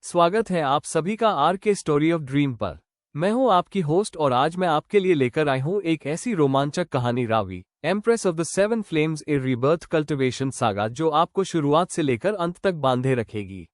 स्वागत है आप सभी का आर के स्टोरी ऑफ ड्रीम पर। मैं हूं आपकी होस्ट और आज मैं आपके लिए लेकर आई हूं एक ऐसी रोमांचक कहानी Ravi empress of the seven flames A rebirth cultivation saga जो आपको शुरुआत से लेकर अंत तक बांधे रखेगी।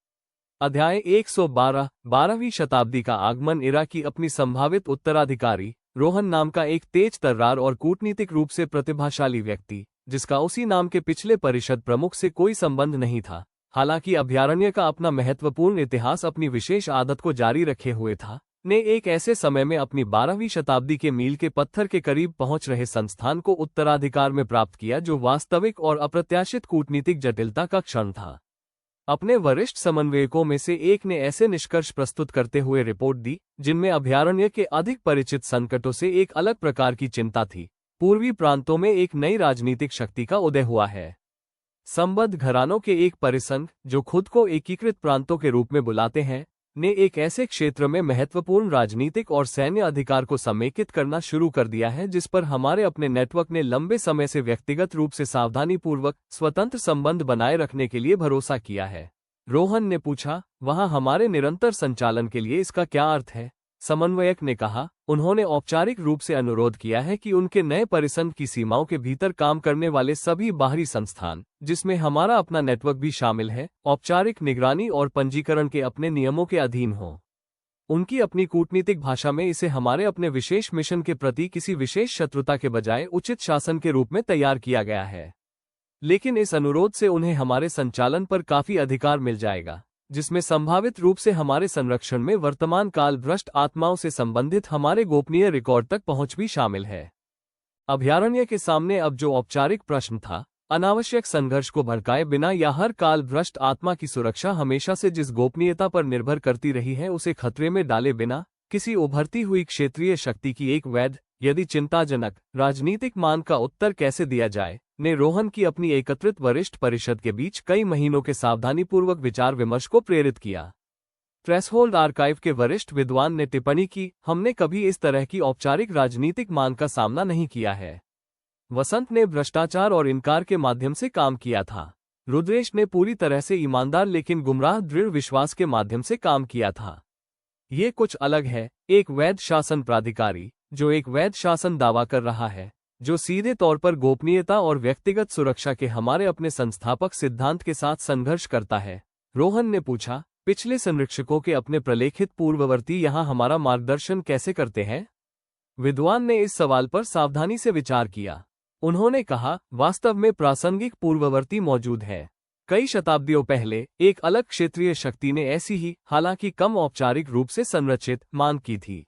अध्याय 112 12वीं शताब्दी का आगमन। इरा की अपनी संभावित उत्तराधिकारी रोहन नाम का एक तेज तर्रार और कूटनीतिक रूप से प्रतिभाशाली व्यक्ति, जिसका उसी नाम के पिछले परिषद प्रमुख से कोई संबंध नहीं था। हालांकि अभयारण्य का अपना महत्वपूर्ण इतिहास अपनी विशेष आदत को जारी रखे हुए था, ने एक ऐसे समय में अपनी 12वीं शताब्दी के मील के पत्थर के करीब पहुंच रहे संस्थान को उत्तराधिकार में प्राप्त किया, जो वास्तविक और अप्रत्याशित कूटनीतिक जटिलता का क्षण था। अपने वरिष्ठ समन्वयकों में से एक ने ऐसे निष्कर्ष प्रस्तुत करते हुए रिपोर्ट दी जिनमें अभयारण्य के अधिक परिचित संकटों से एक अलग प्रकार की चिंता थी। पूर्वी प्रांतों में एक नई राजनीतिक शक्ति का उदय हुआ है। संबद्ध घरानों के एक परिसंघ, जो खुद को एकीकृत प्रांतों के रूप में बुलाते हैं, ने एक ऐसे क्षेत्र में महत्वपूर्ण राजनीतिक और सैन्य अधिकार को समेकित करना शुरू कर दिया है जिस पर हमारे अपने नेटवर्क ने लंबे समय से व्यक्तिगत रूप से सावधानीपूर्वक स्वतंत्र संबंध बनाए रखने के लिए भरोसा किया है। रोहन ने पूछा, वहां हमारे निरंतर संचालन के लिए इसका क्या अर्थ है? समन्वयक ने कहा, उन्होंने औपचारिक रूप से अनुरोध किया है कि उनके नए परिसंघ की सीमाओं के भीतर काम करने वाले सभी बाहरी संस्थान, जिसमें हमारा अपना नेटवर्क भी शामिल है, औपचारिक निगरानी और पंजीकरण के अपने नियमों के अधीन हों। उनकी अपनी कूटनीतिक भाषा में इसे हमारे अपने विशेष मिशन के प्रति किसी विशेष शत्रुता के बजाय उचित शासन के रूप में तैयार किया गया है। लेकिन इस अनुरोध से उन्हें हमारे संचालन पर काफी अधिकार मिल जाएगा, जिसमें संभावित रूप से हमारे संरक्षण में वर्तमान काल भ्रष्ट आत्माओं से संबंधित हमारे गोपनीय रिकॉर्ड तक पहुंच भी शामिल है। अभयारण्य के सामने अब जो औपचारिक प्रश्न था, अनावश्यक संघर्ष को भड़काए बिना या हर काल भ्रष्ट आत्मा की सुरक्षा हमेशा से जिस गोपनीयता पर निर्भर करती रही है उसे खतरे में डाले बिना किसी उभरती हुई क्षेत्रीय शक्ति की एक वैध, यदि चिंताजनक, राजनीतिक मांग का उत्तर कैसे दिया जाए, ने रोहन की अपनी एकत्रित वरिष्ठ परिषद के बीच कई महीनों के सावधानीपूर्वक विचार विमर्श को प्रेरित किया। थ्रेसहोल्ड आर्काइव के वरिष्ठ विद्वान ने टिप्पणी की, हमने कभी इस तरह की औपचारिक राजनीतिक मांग का सामना नहीं किया है। वसंत ने भ्रष्टाचार और इनकार के माध्यम से काम किया था। रुद्रेश ने पूरी तरह से ईमानदार लेकिन गुमराह दृढ़ विश्वास के माध्यम से काम किया था। ये कुछ अलग है। एक वैध शासन प्राधिकारी, जो एक वैध शासन दावा कर रहा है, जो सीधे तौर पर गोपनीयता और व्यक्तिगत सुरक्षा के हमारे अपने संस्थापक सिद्धांत के साथ संघर्ष करता है। रोहन ने पूछा, पिछले संरक्षकों के अपने प्रलेखित पूर्ववर्ती यहां हमारा मार्गदर्शन कैसे करते हैं? विद्वान ने इस सवाल पर सावधानी से विचार किया। उन्होंने कहा, वास्तव में प्रासंगिक पूर्ववर्ती मौजूद है। कई शताब्दियों पहले एक अलग क्षेत्रीय शक्ति ने ऐसी ही, हालांकि कम औपचारिक रूप से संरचित, मांग की थी।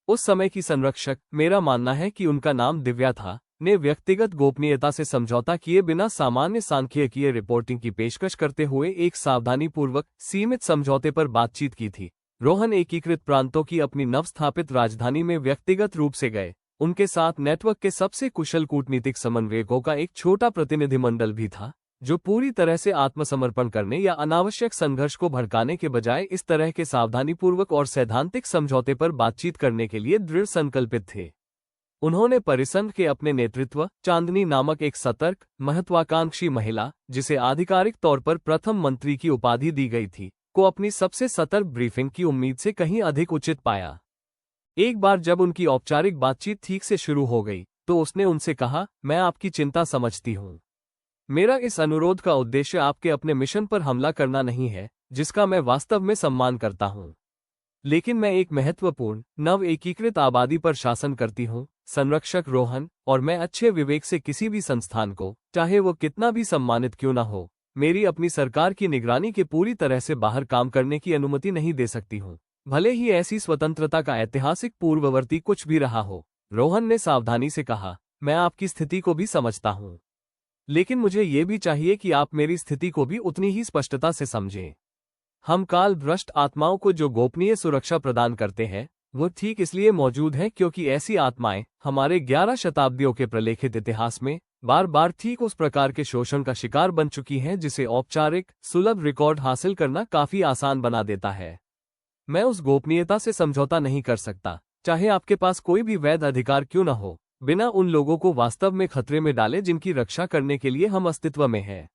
उस समय की संरक्षक, मेरा मानना है कि उनका नाम दिव्या था, ने व्यक्तिगत गोपनीयता से समझौता किए बिना सामान्य सांख्यिकीय रिपोर्टिंग की पेशकश करते हुए एक सावधानीपूर्वक सीमित समझौते पर बातचीत की थी। रोहन एकीकृत प्रांतों की अपनी नवस्थापित राजधानी में व्यक्तिगत रूप से गए। उनके साथ नेटवर्क के सबसे कुशल कूटनीतिक समन्वयकों का एक छोटा प्रतिनिधिमंडल भी था, जो पूरी तरह से आत्मसमर्पण करने या अनावश्यक संघर्ष को भड़काने के बजाय इस तरह के सावधानीपूर्वक और सैद्धांतिक समझौते पर बातचीत करने के लिए दृढ़ संकल्पित थे। उन्होंने परिसंघ के अपने नेतृत्व, चांदनी नामक एक सतर्क, महत्वाकांक्षी महिला, जिसे आधिकारिक तौर पर प्रथम मंत्री की उपाधि दी गई थी, को अपनी सबसे सतर्क ब्रीफिंग की उम्मीद से कहीं अधिक उचित पाया। एक बार जब उनकी औपचारिक बातचीत ठीक से शुरू हो गई, तो उसने उनसे कहा, मैं आपकी चिंता समझती हूँ। मेरा इस अनुरोध का उद्देश्य आपके अपने मिशन पर हमला करना नहीं है, जिसका मैं वास्तव में सम्मान करता हूँ। लेकिन मैं एक महत्वपूर्ण, नव एकीकृत आबादी पर शासन करती हूँ, संरक्षक रोहन, और मैं अच्छे विवेक से किसी भी संस्थान को, चाहे वो कितना भी सम्मानित क्यों न हो, मेरी अपनी सरकार की निगरानी के पूरी तरह से बाहर काम करने की अनुमति नहीं दे सकती हूँ, भले ही ऐसी स्वतंत्रता का ऐतिहासिक पूर्ववर्ती कुछ भी रहा हो। रोहन ने सावधानी से कहा, मैं आपकी स्थिति को भी समझता हूँ, लेकिन मुझे ये भी चाहिए कि आप मेरी स्थिति को भी उतनी ही स्पष्टता से समझें। हम काल भ्रष्ट आत्माओं को जो गोपनीय सुरक्षा प्रदान करते हैं, वो ठीक इसलिए मौजूद हैं क्योंकि ऐसी आत्माएं हमारे 11 शताब्दियों के प्रलेखित इतिहास में बार बार ठीक उस प्रकार के शोषण का शिकार बन चुकी हैं जिसे औपचारिक, सुलभ रिकॉर्ड हासिल करना काफी आसान बना देता है। मैं उस गोपनीयता से समझौता नहीं कर सकता, चाहे आपके पास कोई भी वैध अधिकार क्यों न हो, बिना उन लोगों को वास्तव में खतरे में डाले जिनकी रक्षा करने के लिए हम अस्तित्व में हैं।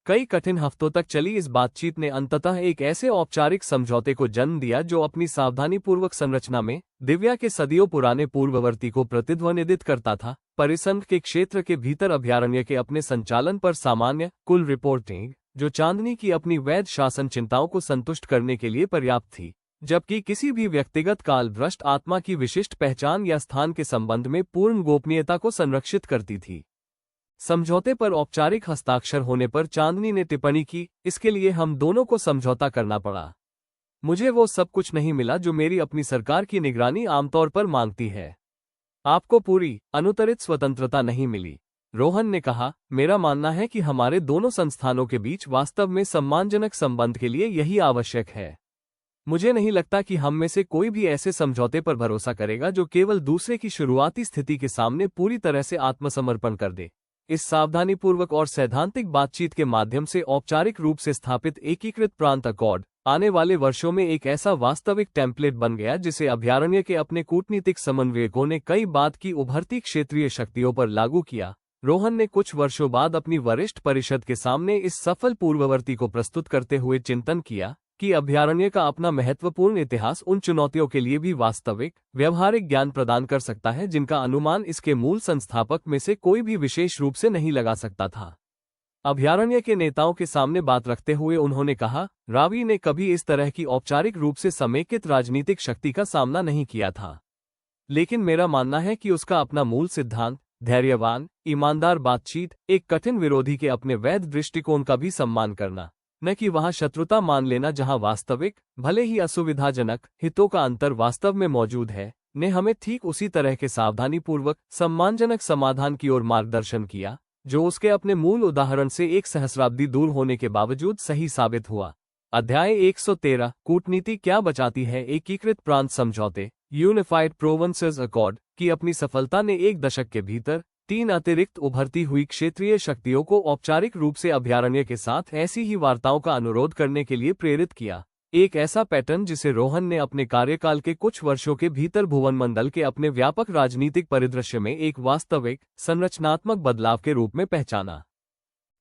कई कठिन हफ्तों तक चली इस बातचीत ने अंततः एक ऐसे औपचारिक समझौते को जन्म दिया जो अपनी सावधानीपूर्वक संरचना में दिव्या के सदियों पुराने पूर्ववर्ती को प्रतिध्वनित करता था। परिसंघ के क्षेत्र के भीतर अभयारण्य के अपने संचालन पर सामान्य कुल रिपोर्टिंग, जो चांदनी की अपनी वैध शासन चिंताओं को संतुष्ट करने के लिए पर्याप्त थी, जबकि किसी भी व्यक्तिगत काल भ्रष्ट आत्मा की विशिष्ट पहचान या स्थान के संबंध में पूर्ण गोपनीयता को संरक्षित करती थी। समझौते पर औपचारिक हस्ताक्षर होने पर चांदनी ने टिप्पणी की, इसके लिए हम दोनों को समझौता करना पड़ा। मुझे वो सब कुछ नहीं मिला जो मेरी अपनी सरकार की निगरानी आमतौर पर मांगती है। आपको पूरी अनुतरित स्वतंत्रता नहीं मिली। रोहन ने कहा, मेरा मानना है कि हमारे दोनों संस्थानों के बीच वास्तव में सम्मानजनक संबंध के लिए यही आवश्यक है। मुझे नहीं लगता कि हम में से कोई भी ऐसे समझौते पर भरोसा करेगा जो केवल दूसरे की शुरुआती स्थिति के सामने पूरी तरह से आत्मसमर्पण कर दे। इस सावधानीपूर्वक और सैद्धांतिक बातचीत के माध्यम से औपचारिक रूप से स्थापित एकीकृत प्रांत अकॉर्ड आने वाले वर्षों में एक ऐसा वास्तविक टेम्पलेट बन गया जिसे अभयारण्य के अपने कूटनीतिक समन्वयकों ने कई बात की उभरती क्षेत्रीय शक्तियों पर लागू किया। रोहन ने कुछ वर्षों बाद अपनी वरिष्ठ परिषद के सामने इस सफल पूर्ववर्ती को प्रस्तुत करते हुए चिंतन किया कि अभयारण्य का अपना महत्वपूर्ण इतिहास उन चुनौतियों के लिए भी वास्तविक व्यवहारिक ज्ञान प्रदान कर सकता है जिनका अनुमान इसके मूल संस्थापक में से कोई भी विशेष रूप से नहीं लगा सकता था। अभयारण्य के नेताओं के सामने बात रखते हुए उन्होंने कहा, रावी ने कभी इस तरह की औपचारिक रूप से समेकित राजनीतिक शक्ति का सामना नहीं किया था, लेकिन मेरा मानना है कि उसका अपना मूल सिद्धांत धैर्यवान, ईमानदार बातचीत, एक कठिन विरोधी के अपने वैध दृष्टिकोण का भी सम्मान करना, न कि वहां शत्रुता मान लेना जहां वास्तविक, भले ही असुविधाजनक, हितों का अंतर वास्तव में मौजूद है, ने हमें ठीक उसी तरह के सावधानीपूर्वक सम्मानजनक समाधान की ओर मार्गदर्शन किया जो उसके अपने मूल उदाहरण से एक सहस्राब्दी दूर होने के बावजूद सही साबित हुआ। अध्याय 113 कूटनीति क्या बचाती है। एकीकृत प्रांत समझौते यूनिफाइड प्रोविंसेस अकॉर्ड की अपनी सफलता ने एक दशक के भीतर 3 अतिरिक्त उभरती हुई क्षेत्रीय शक्तियों को औपचारिक रूप से अभयारण्य के साथ ऐसी ही वार्ताओं का अनुरोध करने के लिए प्रेरित किया। एक ऐसा पैटर्न जिसे रोहन ने अपने कार्यकाल के कुछ वर्षों के भीतर भुवनमंडल के अपने व्यापक राजनीतिक परिदृश्य में एक वास्तविक संरचनात्मक बदलाव के रूप में पहचाना।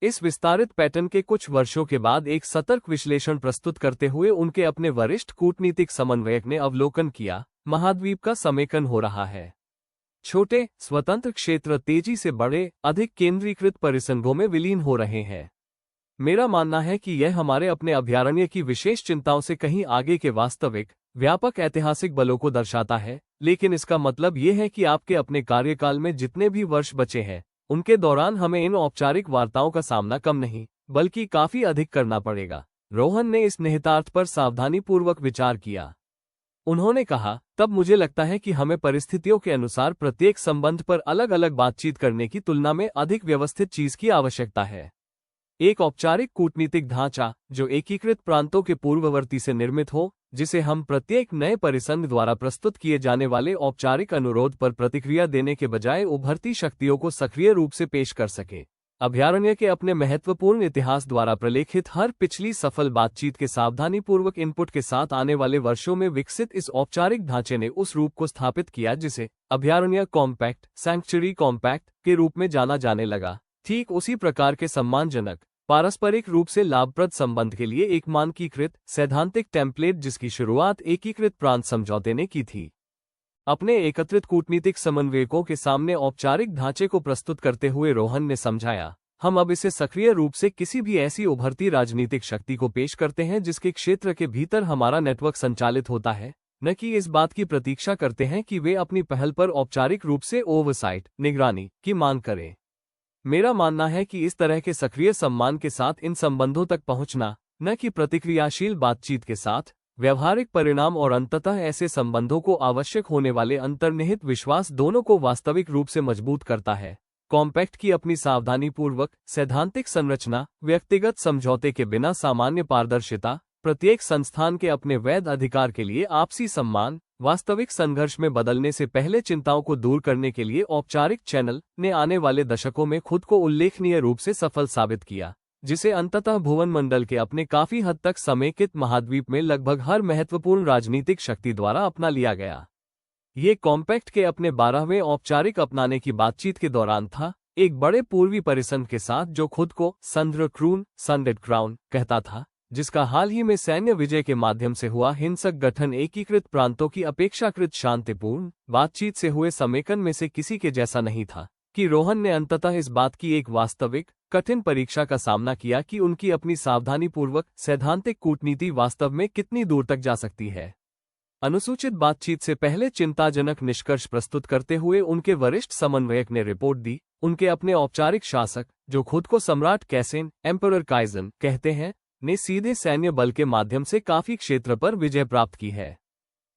इस विस्तारित पैटर्न के कुछ वर्षों के बाद एक सतर्क विश्लेषण प्रस्तुत करते हुए उनके अपने वरिष्ठ कूटनीतिक समन्वयक ने अवलोकन किया, महाद्वीप का समेकन हो रहा है। छोटे स्वतंत्र क्षेत्र तेजी से बड़े, अधिक केंद्रीकृत परिसंघों में विलीन हो रहे हैं। मेरा मानना है कि यह हमारे अपने अभयारण्य की विशेष चिंताओं से कहीं आगे के वास्तविक व्यापक ऐतिहासिक बलों को दर्शाता है, लेकिन इसका मतलब यह है कि आपके अपने कार्यकाल में जितने भी वर्ष बचे हैं उनके दौरान हमें इन औपचारिक वार्ताओं का सामना कम नहीं बल्कि काफी अधिक करना पड़ेगा। रोहन ने इस निहितार्थ पर सावधानीपूर्वक विचार किया। उन्होंने कहा, तब मुझे लगता है कि हमें परिस्थितियों के अनुसार प्रत्येक संबंध पर अलग अलग बातचीत करने की तुलना में अधिक व्यवस्थित चीज की आवश्यकता है। एक औपचारिक कूटनीतिक ढांचा जो एकीकृत प्रांतों के पूर्ववर्ती से निर्मित हो, जिसे हम प्रत्येक नए परिसंघ द्वारा प्रस्तुत किए जाने वाले औपचारिक अनुरोध पर प्रतिक्रिया देने के बजाय उभरती शक्तियों को सक्रिय रूप से पेश कर सके। अभयारण्य के अपने महत्वपूर्ण इतिहास द्वारा प्रलेखित हर पिछली सफल बातचीत के सावधानीपूर्वक इनपुट के साथ आने वाले वर्षों में विकसित इस औपचारिक ढांचे ने उस रूप को स्थापित किया जिसे अभयारण्य कॉम्पैक्ट, सैंक्चुरी कॉम्पैक्ट के रूप में जाना जाने लगा। ठीक उसी प्रकार के सम्मानजनक, पारस्परिक रूप से लाभप्रद संबंध के लिए एक मानकीकृत सैद्धांतिक टेम्पलेट जिसकी शुरुआत एकीकृत प्रांत समझौते ने की थी। अपने एकत्रित कूटनीतिक समन्वयकों के सामने औपचारिक ढांचे को प्रस्तुत करते हुए रोहन ने समझाया, हम अब इसे सक्रिय रूप से किसी भी ऐसी उभरती राजनीतिक शक्ति को पेश करते हैं जिसके क्षेत्र के भीतर हमारा नेटवर्क संचालित होता है, न कि इस बात की प्रतीक्षा करते हैं कि वे अपनी पहल पर औपचारिक रूप से ओवरसाइट, निगरानी की मांग करें। मेरा मानना है कि इस तरह के सक्रिय सम्मान के साथ इन संबंधों तक पहुंचना, न कि प्रतिक्रियाशील बातचीत के साथ, व्यवहारिक परिणाम और अंततः ऐसे संबंधों को आवश्यक होने वाले अंतर्निहित विश्वास दोनों को वास्तविक रूप से मजबूत करता है। कॉम्पैक्ट की अपनी सावधानीपूर्वक सैद्धांतिक संरचना, व्यक्तिगत समझौते के बिना सामान्य पारदर्शिता, प्रत्येक संस्थान के अपने वैध अधिकार के लिए आपसी सम्मान, वास्तविक संघर्ष में बदलने से पहले चिंताओं को दूर करने के लिए औपचारिक चैनल ने आने वाले दशकों में खुद को उल्लेखनीय रूप से सफल साबित किया, जिसे अंततः भुवनमंडल के अपने काफी हद तक समेकित महाद्वीप में लगभग हर महत्वपूर्ण राजनीतिक शक्ति द्वारा अपना लिया गया। ये कॉम्पैक्ट के अपने 12वें औपचारिक अपनाने की बातचीत के दौरान था, एक बड़े पूर्वी परिसंघ के साथ जो खुद को संद्र क्रून सनडेड क्राउन कहता था, जिसका हाल ही में सैन्य विजय के माध्यम से हुआ हिंसक गठन एकीकृत प्रांतों की अपेक्षाकृत शांतिपूर्ण बातचीत से हुए समेकन में से किसी के जैसा नहीं था, कि रोहन ने अंततः इस बात की एक वास्तविक कठिन परीक्षा का सामना किया कि उनकी अपनी सावधानीपूर्वक सैद्धांतिक कूटनीति वास्तव में कितनी दूर तक जा सकती है। अनुसूचित बातचीत से पहले चिंताजनक निष्कर्ष प्रस्तुत करते हुए उनके वरिष्ठ समन्वयक ने रिपोर्ट दी, उनके अपने औपचारिक शासक, जो खुद को सम्राट कैसेन एम्परर काइजन कहते हैं, ने सीधे सैन्य बल के माध्यम से काफी क्षेत्र पर विजय प्राप्त की है।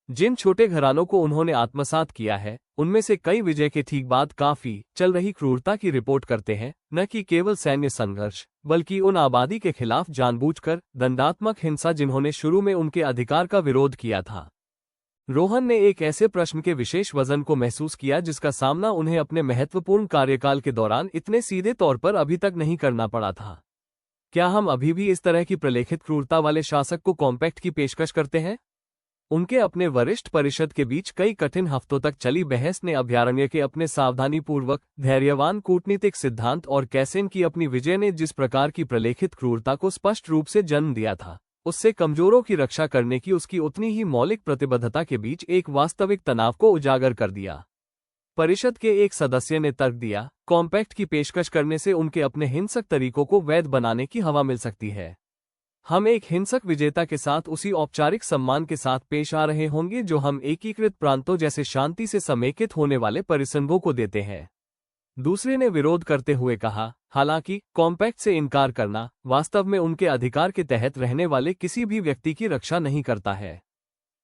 जिन छोटे घरानों को उन्होंने आत्मसात किया है, उनमें से कई विजय के ठीक बाद काफी चल रही क्रूरता की रिपोर्ट करते हैं, न कि केवल सैन्य संघर्ष, बल्कि उन आबादी के खिलाफ जानबूझकर दंडात्मक हिंसा जिन्होंने शुरू में उनके अधिकार का विरोध किया था। रोहन ने एक ऐसे प्रश्न के विशेष वजन को महसूस किया जिसका सामना उन्हें अपने महत्वपूर्ण कार्यकाल के दौरान इतने सीधे तौर पर अभी तक नहीं करना पड़ा था। क्या हम अभी भी इस तरह की प्रलेखित क्रूरता वाले शासक को कॉम्पैक्ट की पेशकश करते हैं? उनके अपने वरिष्ठ परिषद के बीच कई कठिन हफ्तों तक चली बहस ने अभयारण्य के अपने सावधानीपूर्वक धैर्यवान कूटनीतिक सिद्धांत और कैसेन की अपनी विजय ने जिस प्रकार की प्रलेखित क्रूरता को स्पष्ट रूप से जन्म दिया था, उससे कमजोरों की रक्षा करने की उसकी उतनी ही मौलिक प्रतिबद्धता के बीच एक वास्तविक तनाव को उजागर कर दिया। परिषद के एक सदस्य ने तर्क दिया, कॉम्पैक्ट की पेशकश करने से उनके अपने हिंसक तरीकों को वैध बनाने की हवा मिल सकती है। हम एक हिंसक विजेता के साथ उसी औपचारिक सम्मान के साथ पेश आ रहे होंगे जो हम एकीकृत प्रांतों जैसे शांति से समेकित होने वाले परिसंघों को देते हैं। दूसरे ने विरोध करते हुए कहा, हालांकि कॉम्पैक्ट से इनकार करना वास्तव में उनके अधिकार के तहत रहने वाले किसी भी व्यक्ति की रक्षा नहीं करता है।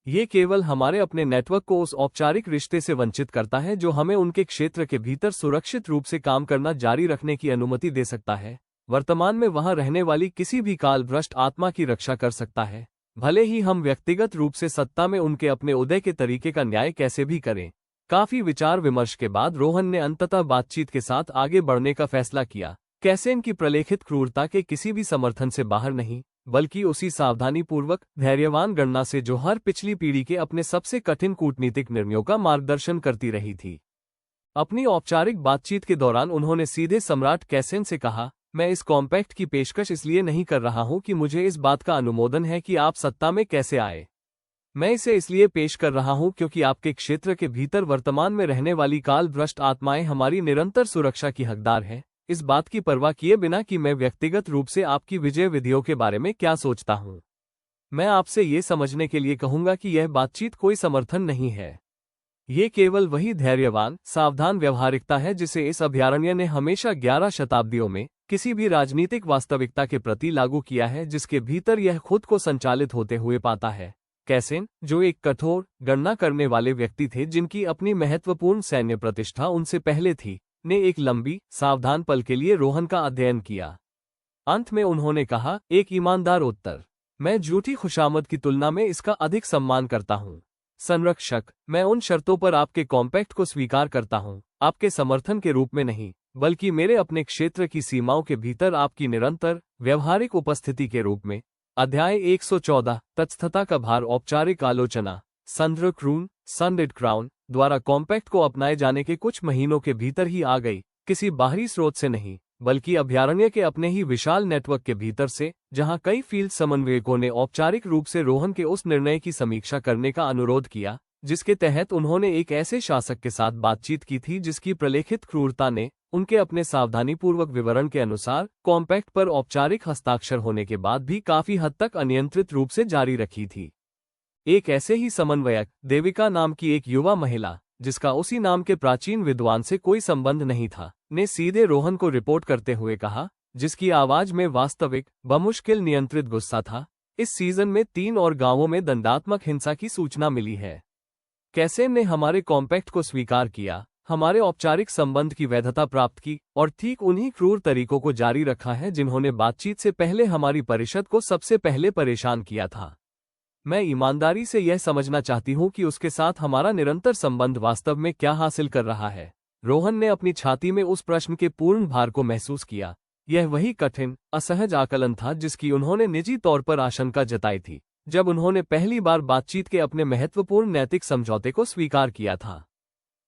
ये केवल हमारे अपने नेटवर्क को उस औपचारिक रिश्ते से वंचित करता है जो हमें उनके क्षेत्र के भीतर सुरक्षित रूप से काम करना जारी रखने की अनुमति दे सकता है। वर्तमान में वहां रहने वाली किसी भी कालभ्रष्ट आत्मा की रक्षा कर सकता है, भले ही हम व्यक्तिगत रूप से सत्ता में उनके अपने उदय के तरीके का न्याय कैसे भी करें। काफी विचार विमर्श के बाद रोहन ने अंततः बातचीत के साथ आगे बढ़ने का फैसला किया। कैसेन की प्रलेखित क्रूरता के किसी भी समर्थन से बाहर नहीं, बल्कि उसी सावधानीपूर्वक धैर्यवान गणना से जो हर पिछली पीढ़ी के अपने सबसे कठिन कूटनीतिक निर्णयों का मार्गदर्शन करती रही थी। अपनी औपचारिक बातचीत के दौरान उन्होंने सीधे सम्राट कैसेन से कहा, मैं इस कॉम्पैक्ट की पेशकश इसलिए नहीं कर रहा हूं कि मुझे इस बात का अनुमोदन है कि आप सत्ता में कैसे आए। मैं इसे इसलिए पेश कर रहा हूं क्योंकि आपके क्षेत्र के भीतर वर्तमान में रहने वाली काल भ्रष्ट आत्माएं हमारी निरंतर सुरक्षा की हकदार हैं, इस बात की परवाह किए बिना कि मैं व्यक्तिगत रूप से आपकी विजय विधियों के बारे में क्या सोचता हूं। मैं आपसे ये समझने के लिए कहूंगा कि यह बातचीत कोई समर्थन नहीं है। ये केवल वही धैर्यवान सावधान व्यवहारिकता है जिसे इस अभयारण्य ने हमेशा 11 शताब्दियों में किसी भी राजनीतिक वास्तविकता के प्रति लागू किया है जिसके भीतर यह खुद को संचालित होते हुए पाता है। कैसेन, जो एक कठोर गणना करने वाले व्यक्ति थे जिनकी अपनी महत्वपूर्ण सैन्य प्रतिष्ठा उनसे पहले थी, ने एक लंबी सावधान पल के लिए रोहन का अध्ययन किया। अंत में उन्होंने कहा, एक ईमानदार उत्तर। मैं झूठी खुशामद की तुलना में इसका अधिक सम्मान करता हूँ। संरक्षक, मैं उन शर्तों पर आपके कॉम्पैक्ट को स्वीकार करता हूँ, आपके समर्थन के रूप में नहीं, बल्कि मेरे अपने क्षेत्र की सीमाओं के भीतर आपकी निरंतर व्यवहारिक उपस्थिति के रूप में। अध्याय 114 तत्स्थता का भार। औपचारिक आलोचना। संद्र क्रून सनडेड क्राउन द्वारा कॉम्पैक्ट को अपनाए जाने के कुछ महीनों के भीतर ही आ गई, किसी बाहरी स्रोत से नहीं, बल्कि अभयारण्य के अपने ही विशाल नेटवर्क के भीतर से, जहां कई फील्ड समन्वयकों ने औपचारिक रूप से रोहन के उस निर्णय की समीक्षा करने का अनुरोध किया जिसके तहत उन्होंने एक ऐसे शासक के साथ बातचीत की थी जिसकी प्रलेखित क्रूरता ने उनके अपने सावधानीपूर्वक विवरण के अनुसार कॉम्पैक्ट पर औपचारिक हस्ताक्षर होने के बाद भी काफी हद तक अनियंत्रित रूप से जारी रखी थी। एक ऐसे ही समन्वयक, देविका नाम की एक युवा महिला, जिसका उसी नाम के प्राचीन विद्वान से कोई संबंध नहीं था, ने सीधे रोहन को रिपोर्ट करते हुए कहा, जिसकी आवाज में वास्तविक बमुश्किल नियंत्रित गुस्सा था, इस सीजन में 3 और गांवों में दंडात्मक हिंसा की सूचना मिली है। कैसेन ने हमारे कॉम्पैक्ट को स्वीकार किया, हमारे औपचारिक संबंध की वैधता प्राप्त की और ठीक उन्हीं क्रूर तरीकों को जारी रखा है जिन्होंने बातचीत से पहले हमारी परिषद को सबसे पहले परेशान किया था। मैं ईमानदारी से यह समझना चाहती हूं कि उसके साथ हमारा निरंतर संबंध वास्तव में क्या हासिल कर रहा है। रोहन ने अपनी छाती में उस प्रश्न के पूर्ण भार को महसूस किया। यह वही कठिन, असहज आकलन था जिसकी उन्होंने निजी तौर पर आशंका जताई थी जब उन्होंने पहली बार बातचीत के अपने महत्वपूर्ण नैतिक समझौते को स्वीकार किया था।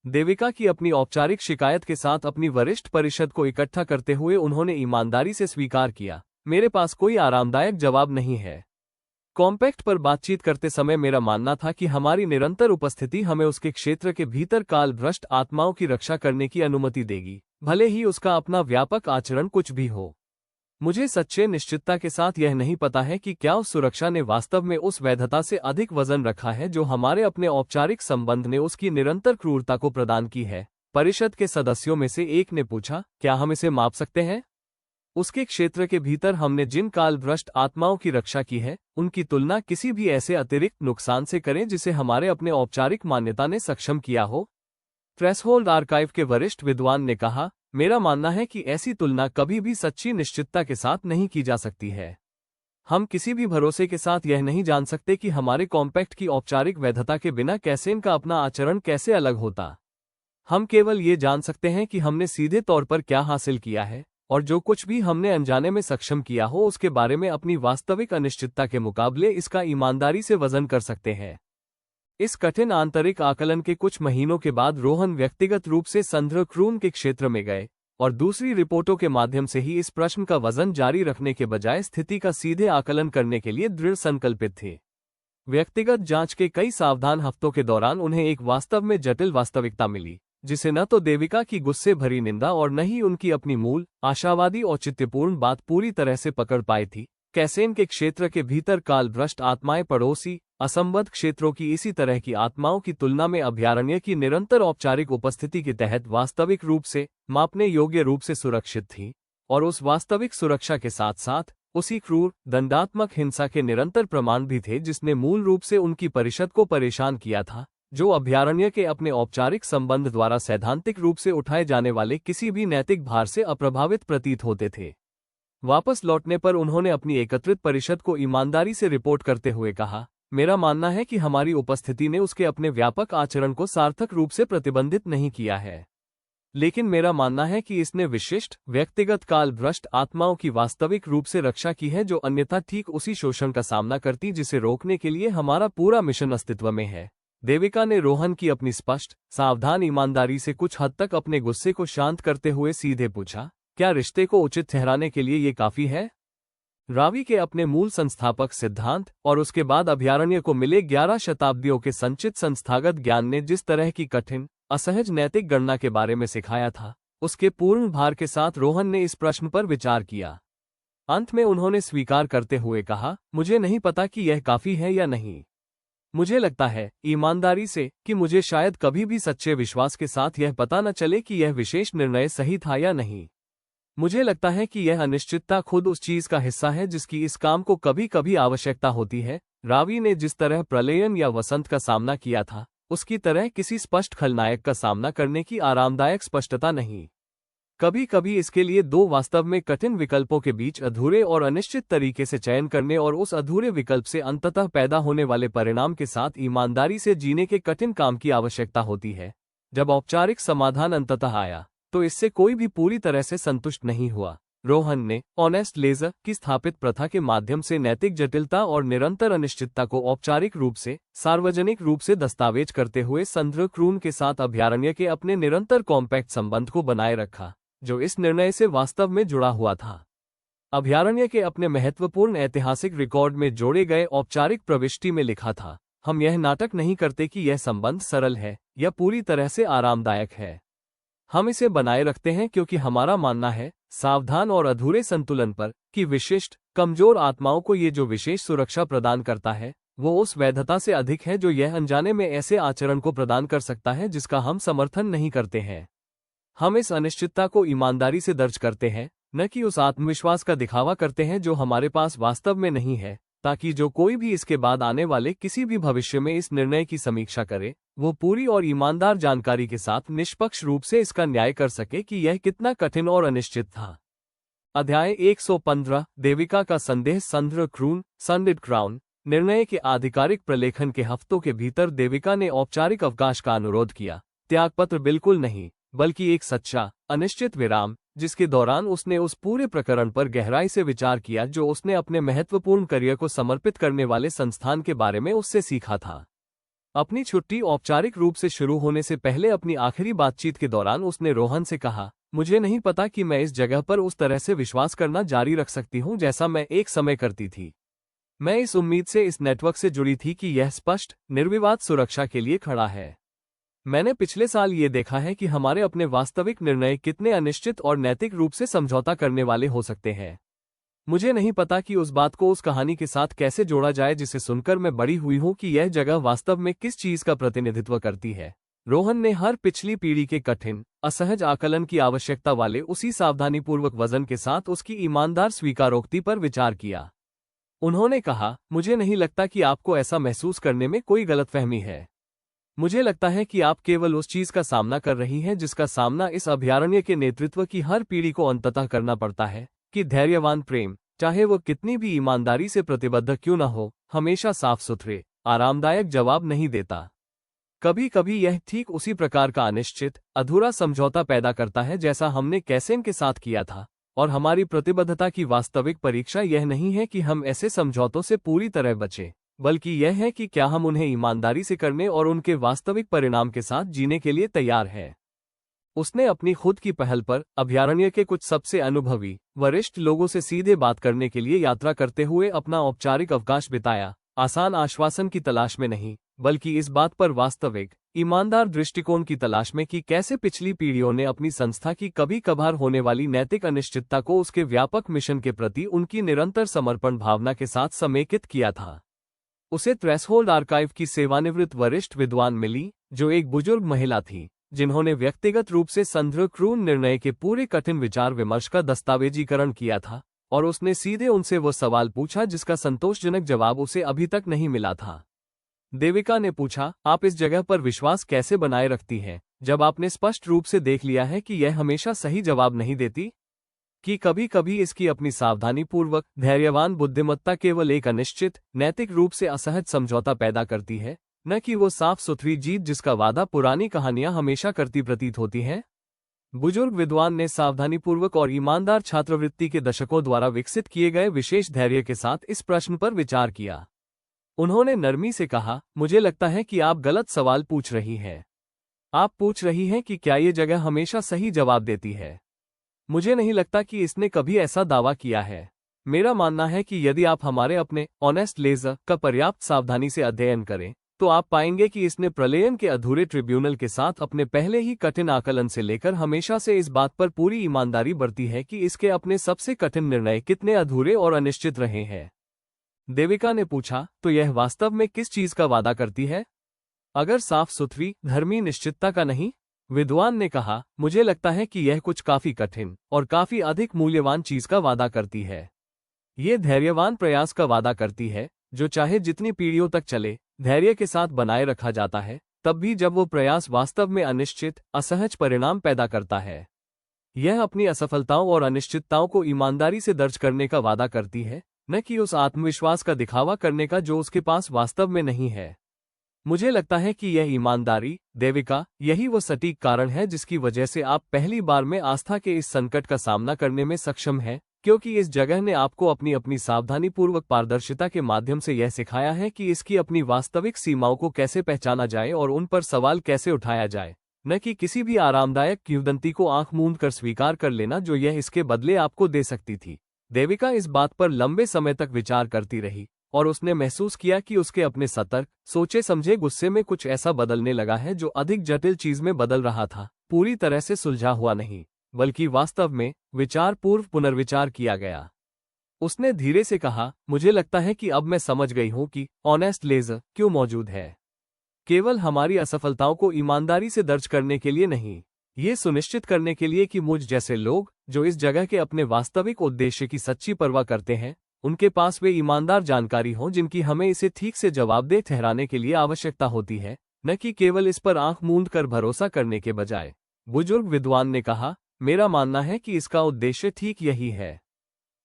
देविका की अपनी औपचारिक शिकायत के साथ अपनी वरिष्ठ परिषद को इकट्ठा करते हुए उन्होंने ईमानदारी से स्वीकार किया, मेरे पास कोई आरामदायक जवाब नहीं है। कॉम्पैक्ट पर बातचीत करते समय मेरा मानना था कि हमारी निरंतर उपस्थिति हमें उसके क्षेत्र के भीतर काल भ्रष्ट आत्माओं की रक्षा करने की अनुमति देगी, भले ही उसका अपना व्यापक आचरण कुछ भी हो। मुझे सच्चे निश्चितता के साथ यह नहीं पता है कि क्या उस सुरक्षा ने वास्तव में उस वैधता से अधिक वजन रखा है जो हमारे अपने औपचारिक संबंध ने उसकी निरंतर क्रूरता को प्रदान की है। परिषद के सदस्यों में से एक ने पूछा, क्या हम इसे माप सकते हैं? उसके क्षेत्र के भीतर हमने जिन काल भ्रष्ट आत्माओं की रक्षा की है, उनकी तुलना किसी भी ऐसे अतिरिक्त नुकसान से करें जिसे हमारे अपने औपचारिक मान्यता ने सक्षम किया हो। थ्रेशोल्ड आर्काइव के वरिष्ठ विद्वान ने कहा, मेरा मानना है कि ऐसी तुलना कभी भी सच्ची निश्चितता के साथ नहीं की जा सकती है। हम किसी भी भरोसे के साथ यह नहीं जान सकते कि हमारे कॉम्पैक्ट की औपचारिक वैधता के बिना कैसेन का अपना आचरण कैसे अलग होता। हम केवल ये जान सकते हैं कि हमने सीधे तौर पर क्या हासिल किया है, और जो कुछ भी हमने अनजाने में सक्षम किया हो उसके बारे में अपनी वास्तविक अनिश्चितता के मुकाबले इसका ईमानदारी से वजन कर सकते हैं। इस कठिन आंतरिक आकलन के कुछ महीनों के बाद रोहन व्यक्तिगत रूप से संद्रक्रून के क्षेत्र में गए और दूसरी रिपोर्टों के माध्यम से ही इस प्रश्न का वजन जारी रखने के बजाय स्थिति का सीधे आकलन करने के लिए दृढ़ संकल्पित थे। व्यक्तिगत जांच के कई सावधान हफ्तों के दौरान उन्हें एक वास्तव में जटिल वास्तविकता मिली, जिसे न तो देविका की गुस्से भरी निंदा और न ही उनकी अपनी मूल आशावादी औचित्यपूर्ण बात पूरी तरह से पकड़ पाई थी। कैसेन के क्षेत्र के भीतर काल भ्रष्ट आत्माएं पड़ोसी असंबद्ध क्षेत्रों की इसी तरह की आत्माओं की तुलना में अभयारण्य की निरंतर औपचारिक उपस्थिति के तहत वास्तविक रूप से मापने योग्य रूप से सुरक्षित थी, और उस वास्तविक सुरक्षा के साथ साथ उसी क्रूर दंडात्मक हिंसा के निरंतर प्रमाण भी थे जिसने मूल रूप से उनकी परिषद को परेशान किया था, जो अभयारण्य के अपने औपचारिक संबंध द्वारा सैद्धांतिक रूप से उठाए जाने वाले किसी भी नैतिक भार से अप्रभावित प्रतीत होते थे। वापस लौटने पर उन्होंने अपनी एकत्रित परिषद को ईमानदारी से रिपोर्ट करते हुए कहा, मेरा मानना है कि हमारी उपस्थिति ने उसके अपने व्यापक आचरण को सार्थक रूप से प्रतिबंधित नहीं किया है, लेकिन मेरा मानना है कि इसने विशिष्ट व्यक्तिगत काल भ्रष्ट आत्माओं की वास्तविक रूप से रक्षा की है जो अन्यथा ठीक उसी शोषण का सामना करती जिसे रोकने के लिए हमारा पूरा मिशन अस्तित्व में है। देविका ने रोहन की अपनी स्पष्ट सावधान ईमानदारी से कुछ हद तक अपने गुस्से को शांत करते हुए सीधे पूछा, क्या रिश्ते को उचित ठहराने के लिए ये काफी है? रावी के अपने मूल संस्थापक सिद्धांत और उसके बाद अभयारण्य को मिले 11 शताब्दियों के संचित संस्थागत ज्ञान ने जिस तरह की कठिन असहज नैतिक गणना के बारे में सिखाया था, उसके पूर्ण भार के साथ रोहन ने इस प्रश्न पर विचार किया। अंत में उन्होंने स्वीकार करते हुए कहा, मुझे नहीं पता कि यह काफी है या नहीं। मुझे लगता है, ईमानदारी से, कि मुझे शायद कभी भी सच्चे विश्वास के साथ यह पता न चले कि यह विशेष निर्णय सही था या नहीं। मुझे लगता है कि यह अनिश्चितता खुद उस चीज का हिस्सा है जिसकी इस काम को कभी कभी आवश्यकता होती है। रावी ने जिस तरह प्रलयन या वसंत का सामना किया था, उसकी तरह किसी स्पष्ट खलनायक का सामना करने की आरामदायक स्पष्टता नहीं। कभी कभी इसके लिए दो वास्तव में कठिन विकल्पों के बीच अधूरे और अनिश्चित तरीके से चयन करने और उस अधूरे विकल्प से अंततः पैदा होने वाले परिणाम के साथ ईमानदारी से जीने के कठिन काम की आवश्यकता होती है। जब औपचारिक समाधान अंततः आया, तो इससे कोई भी पूरी तरह से संतुष्ट नहीं हुआ। रोहन ने ऑनेस्ट लेजर की स्थापित प्रथा के माध्यम से नैतिक जटिलता और निरंतर अनिश्चितता को औपचारिक रूप से सार्वजनिक रूप से दस्तावेज करते हुए संद्रक्रून के साथ अभयारण्य के अपने निरंतर कॉम्पैक्ट संबंध को बनाए रखा, जो इस निर्णय से वास्तव में जुड़ा हुआ था। अभयारण्य के अपने महत्वपूर्ण ऐतिहासिक रिकॉर्ड में जोड़े गए औपचारिक प्रविष्टि में लिखा था, हम यह नाटक नहीं करते कि यह संबंध सरल है या पूरी तरह से आरामदायक है। हम इसे बनाए रखते हैं क्योंकि हमारा मानना है, सावधान और अधूरे संतुलन पर, कि विशिष्ट कमजोर आत्माओं को ये जो विशेष सुरक्षा प्रदान करता है, वो उस वैधता से अधिक है जो यह अनजाने में ऐसे आचरण को प्रदान कर सकता है जिसका हम समर्थन नहीं करते हैं। हम इस अनिश्चितता को ईमानदारी से दर्ज करते हैं, न कि उस आत्मविश्वास का दिखावा करते हैं जो हमारे पास वास्तव में नहीं है, ताकि जो कोई भी इसके बाद आने वाले किसी भी भविष्य में इस निर्णय की समीक्षा करे, वो पूरी और ईमानदार जानकारी के साथ निष्पक्ष रूप से इसका न्याय कर सके कि यह कितना कठिन और अनिश्चित था। अध्याय 115 देविका का संदेह संद्रक्रून सनलिट क्राउन। निर्णय के आधिकारिक प्रलेखन के हफ्तों के भीतर देविका ने औपचारिक अवकाश का अनुरोध किया। त्यागपत्र बिल्कुल नहीं, बल्कि एक सच्चा अनिश्चित विराम, जिसके दौरान उसने उस पूरे प्रकरण पर गहराई से विचार किया जो उसने अपने महत्वपूर्ण करियर को समर्पित करने वाले संस्थान के बारे में उससे सीखा था। अपनी छुट्टी औपचारिक रूप से शुरू होने से पहले अपनी आखिरी बातचीत के दौरान उसने रोहन से कहा, मुझे नहीं पता कि मैं इस जगह पर उस तरह से विश्वास करना जारी रख सकती हूँ जैसा मैं एक समय करती थी। मैं इस उम्मीद से इस नेटवर्क से जुड़ी थी कि यह स्पष्ट, निर्विवाद सुरक्षा के लिए खड़ा है। मैंने पिछले साल ये देखा है कि हमारे अपने वास्तविक निर्णय कितने अनिश्चित और नैतिक रूप से समझौता करने वाले हो सकते हैं। मुझे नहीं पता कि उस बात को उस कहानी के साथ कैसे जोड़ा जाए जिसे सुनकर मैं बड़ी हुई हूं कि यह जगह वास्तव में किस चीज का प्रतिनिधित्व करती है। रोहन ने हर पिछली पीढ़ी के कठिन, असहज आकलन की आवश्यकता वाले उसी सावधानीपूर्वक वजन के साथ उसकी ईमानदार स्वीकारोक्ति पर विचार किया। उन्होंने कहा, मुझे नहीं लगता कि आपको ऐसा महसूस करने में कोई गलतफहमी है। मुझे लगता है कि आप केवल उस चीज का सामना कर रही हैं जिसका सामना इस अभयारण्य के नेतृत्व की हर पीढ़ी को अंततः करना पड़ता है, कि धैर्यवान प्रेम, चाहे वो कितनी भी ईमानदारी से प्रतिबद्ध क्यों न हो, हमेशा साफ सुथरे, आरामदायक जवाब नहीं देता। कभी कभी यह ठीक उसी प्रकार का अनिश्चित, अधूरा समझौता पैदा करता है जैसा हमने कैसेन के साथ किया था, और हमारी प्रतिबद्धता की वास्तविक परीक्षा यह नहीं है कि हम ऐसे समझौतों से पूरी तरह बचें, बल्कि यह है कि क्या हम उन्हें ईमानदारी से करने और उनके वास्तविक परिणाम के साथ जीने के लिए तैयार हैं। उसने अपनी खुद की पहल पर अभयारण्य के कुछ सबसे अनुभवी, वरिष्ठ लोगों से सीधे बात करने के लिए यात्रा करते हुए अपना औपचारिक अवकाश बिताया, आसान आश्वासन की तलाश में नहीं, बल्कि इस बात पर वास्तविक, ईमानदार दृष्टिकोण की तलाश में कि कैसे पिछली पीढ़ियों ने अपनी संस्था की कभी कभार होने वाली नैतिक अनिश्चितता को उसके व्यापक मिशन के प्रति उनकी निरंतर समर्पण भावना के साथ समेकित किया था। उसे थ्रेशहोल्ड आर्काइव की सेवानिवृत्त वरिष्ठ विद्वान मिली, जो एक बुजुर्ग महिला थी, जिन्होंने व्यक्तिगत रूप से संध्रक्रून निर्णय के पूरे कठिन विचार विमर्श का दस्तावेजीकरण किया था, और उसने सीधे उनसे वो सवाल पूछा जिसका संतोषजनक जवाब उसे अभी तक नहीं मिला था। देविका ने पूछा, आप इस जगह पर विश्वास कैसे बनाए रखती हैं, जब आपने स्पष्ट रूप से देख लिया है कि यह हमेशा सही जवाब नहीं देती? कि कभी कभी इसकी अपनी सावधानीपूर्वक, धैर्यवान बुद्धिमत्ता केवल एक अनिश्चित, नैतिक रूप से असहज समझौता पैदा करती है, न कि वो साफ सुथरी जीत जिसका वादा पुरानी कहानियां हमेशा करती प्रतीत होती हैं। बुजुर्ग विद्वान ने सावधानीपूर्वक और ईमानदार छात्रवृत्ति के दशकों द्वारा विकसित किए गए विशेष धैर्य के साथ इस प्रश्न पर विचार किया। उन्होंने नरमी से कहा, मुझे लगता है कि आप गलत सवाल पूछ रही हैं। आप पूछ रही हैं कि क्या ये जगह हमेशा सही जवाब देती है। मुझे नहीं लगता कि इसने कभी ऐसा दावा किया है। मेरा मानना है कि यदि आप हमारे अपने ऑनेस्ट लेजर का पर्याप्त सावधानी से अध्ययन करें, तो आप पाएंगे कि इसने प्रलयन के अधूरे ट्रिब्यूनल के साथ अपने पहले ही कठिन आकलन से लेकर हमेशा से इस बात पर पूरी ईमानदारी बरती है कि इसके अपने सबसे कठिन निर्णय कितने अधूरे और अनिश्चित रहे हैं। देविका ने पूछा, तो यह वास्तव में किस चीज का वादा करती है? अगर साफ सुथरी, धर्मी निश्चितता का नहीं? विद्वान ने कहा, मुझे लगता है कि यह कुछ काफी कठिन और काफी अधिक मूल्यवान चीज का वादा करती है। ये धैर्यवान प्रयास का वादा करती है, जो चाहे जितनी पीढ़ियों तक चले, धैर्य के साथ बनाए रखा जाता है, तब भी जब वो प्रयास वास्तव में अनिश्चित, असहज परिणाम पैदा करता है। यह अपनी असफलताओं और अनिश्चितताओं को ईमानदारी से दर्ज करने का वादा करती है, न कि उस आत्मविश्वास का दिखावा करने का जो उसके पास वास्तव में नहीं है। मुझे लगता है कि यह ईमानदारी, देविका, यही वो सटीक कारण है जिसकी वजह से आप पहली बार में आस्था के इस संकट का सामना करने में सक्षम हैं, क्योंकि इस जगह ने आपको अपनी सावधानीपूर्वक पारदर्शिता के माध्यम से यह सिखाया है कि इसकी अपनी वास्तविक सीमाओं को कैसे पहचाना जाए और उन पर सवाल कैसे उठाया जाए, न कि किसी भी आरामदायक किंवदंती को आंख मूंद कर स्वीकार कर लेना जो यह इसके बदले आपको दे सकती थी। देविका इस बात पर लंबे समय तक विचार करती रही, और उसने महसूस किया कि उसके अपने सतर्क, सोचे समझे गुस्से में कुछ ऐसा बदलने लगा है जो अधिक जटिल चीज में बदल रहा था, पूरी तरह से सुलझा हुआ नहीं, बल्कि वास्तव में विचार पूर्व पुनर्विचार किया गया। उसने धीरे से कहा, मुझे लगता है कि अब मैं समझ गई हूं कि ऑनेस्ट लेजर क्यों मौजूद है। केवल हमारी असफलताओं को ईमानदारी से दर्ज करने के लिए नहीं, ये सुनिश्चित करने के लिए कि मुझ जैसे लोग, जो इस जगह के अपने वास्तविक उद्देश्य की सच्ची परवाह करते हैं, उनके पास वे ईमानदार जानकारी हो जिनकी हमें इसे ठीक से जवाबदेह ठहराने के लिए आवश्यकता होती है, न कि केवल इस पर आंख मूंद कर भरोसा करने के बजाय। बुजुर्ग विद्वान ने कहा, मेरा मानना है कि इसका उद्देश्य ठीक यही है।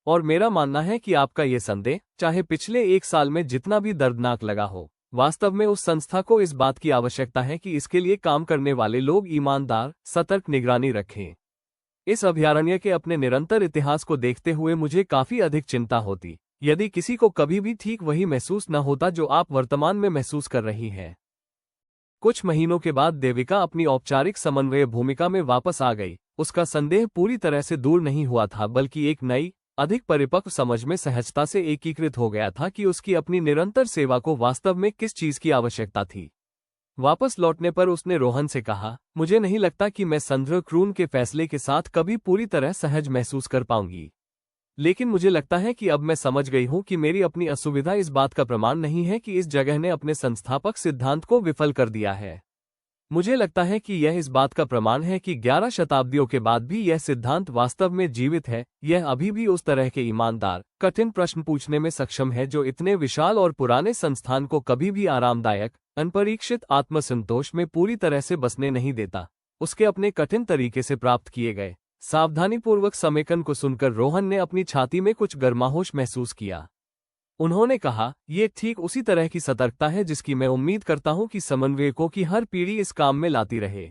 और मेरा मानना है कि आपका ये संदेह, चाहे पिछले 1 साल में जितना भी दर्दनाक लगा हो, वास्तव में उस संस्था को इस बात की आवश्यकता है कि इसके लिए काम करने वाले लोग ईमानदार, सतर्क निगरानी रखें। इस अभयारण्य के अपने निरंतर इतिहास को देखते हुए मुझे काफी अधिक चिंता होती, यदि किसी को कभी भी ठीक वही महसूस न होता जो आप वर्तमान में महसूस कर रही हैं। कुछ महीनों के बाद देविका अपनी औपचारिक समन्वय भूमिका में वापस आ गई। उसका संदेह पूरी तरह से दूर नहीं हुआ था, बल्कि एक नई, अधिक परिपक्व समझ में सहजता से एकीकृत हो गया था कि उसकी अपनी निरंतर सेवा को वास्तव में किस चीज की आवश्यकता थी। वापस लौटने पर उसने रोहन से कहा, मुझे नहीं लगता कि मैं संध्र क्रून के फैसले के साथ कभी पूरी तरह सहज महसूस कर पाऊंगी। लेकिन मुझे लगता है कि अब मैं समझ गई हूं कि मेरी अपनी असुविधा इस बात का प्रमाण नहीं है कि इस जगह ने अपने संस्थापक सिद्धांत को विफल कर दिया है। मुझे लगता है कि यह इस बात का प्रमाण है कि 11 शताब्दियों के बाद भी यह सिद्धांत वास्तव में जीवित है। यह अभी भी उस तरह के ईमानदार, कठिन प्रश्न पूछने में सक्षम है जो इतने विशाल और पुराने संस्थान को कभी भी आरामदायक, अनपरीक्षित आत्मसंतोष में पूरी तरह से बसने नहीं देता। उसके अपने कठिन तरीके से प्राप्त किए गए सावधानीपूर्वक समेकन को सुनकर रोहन ने अपनी छाती में कुछ गर्माहोश महसूस किया। उन्होंने कहा, ये ठीक उसी तरह की सतर्कता है जिसकी मैं उम्मीद करता हूं कि समन्वयकों की हर पीढ़ी इस काम में लाती रहे।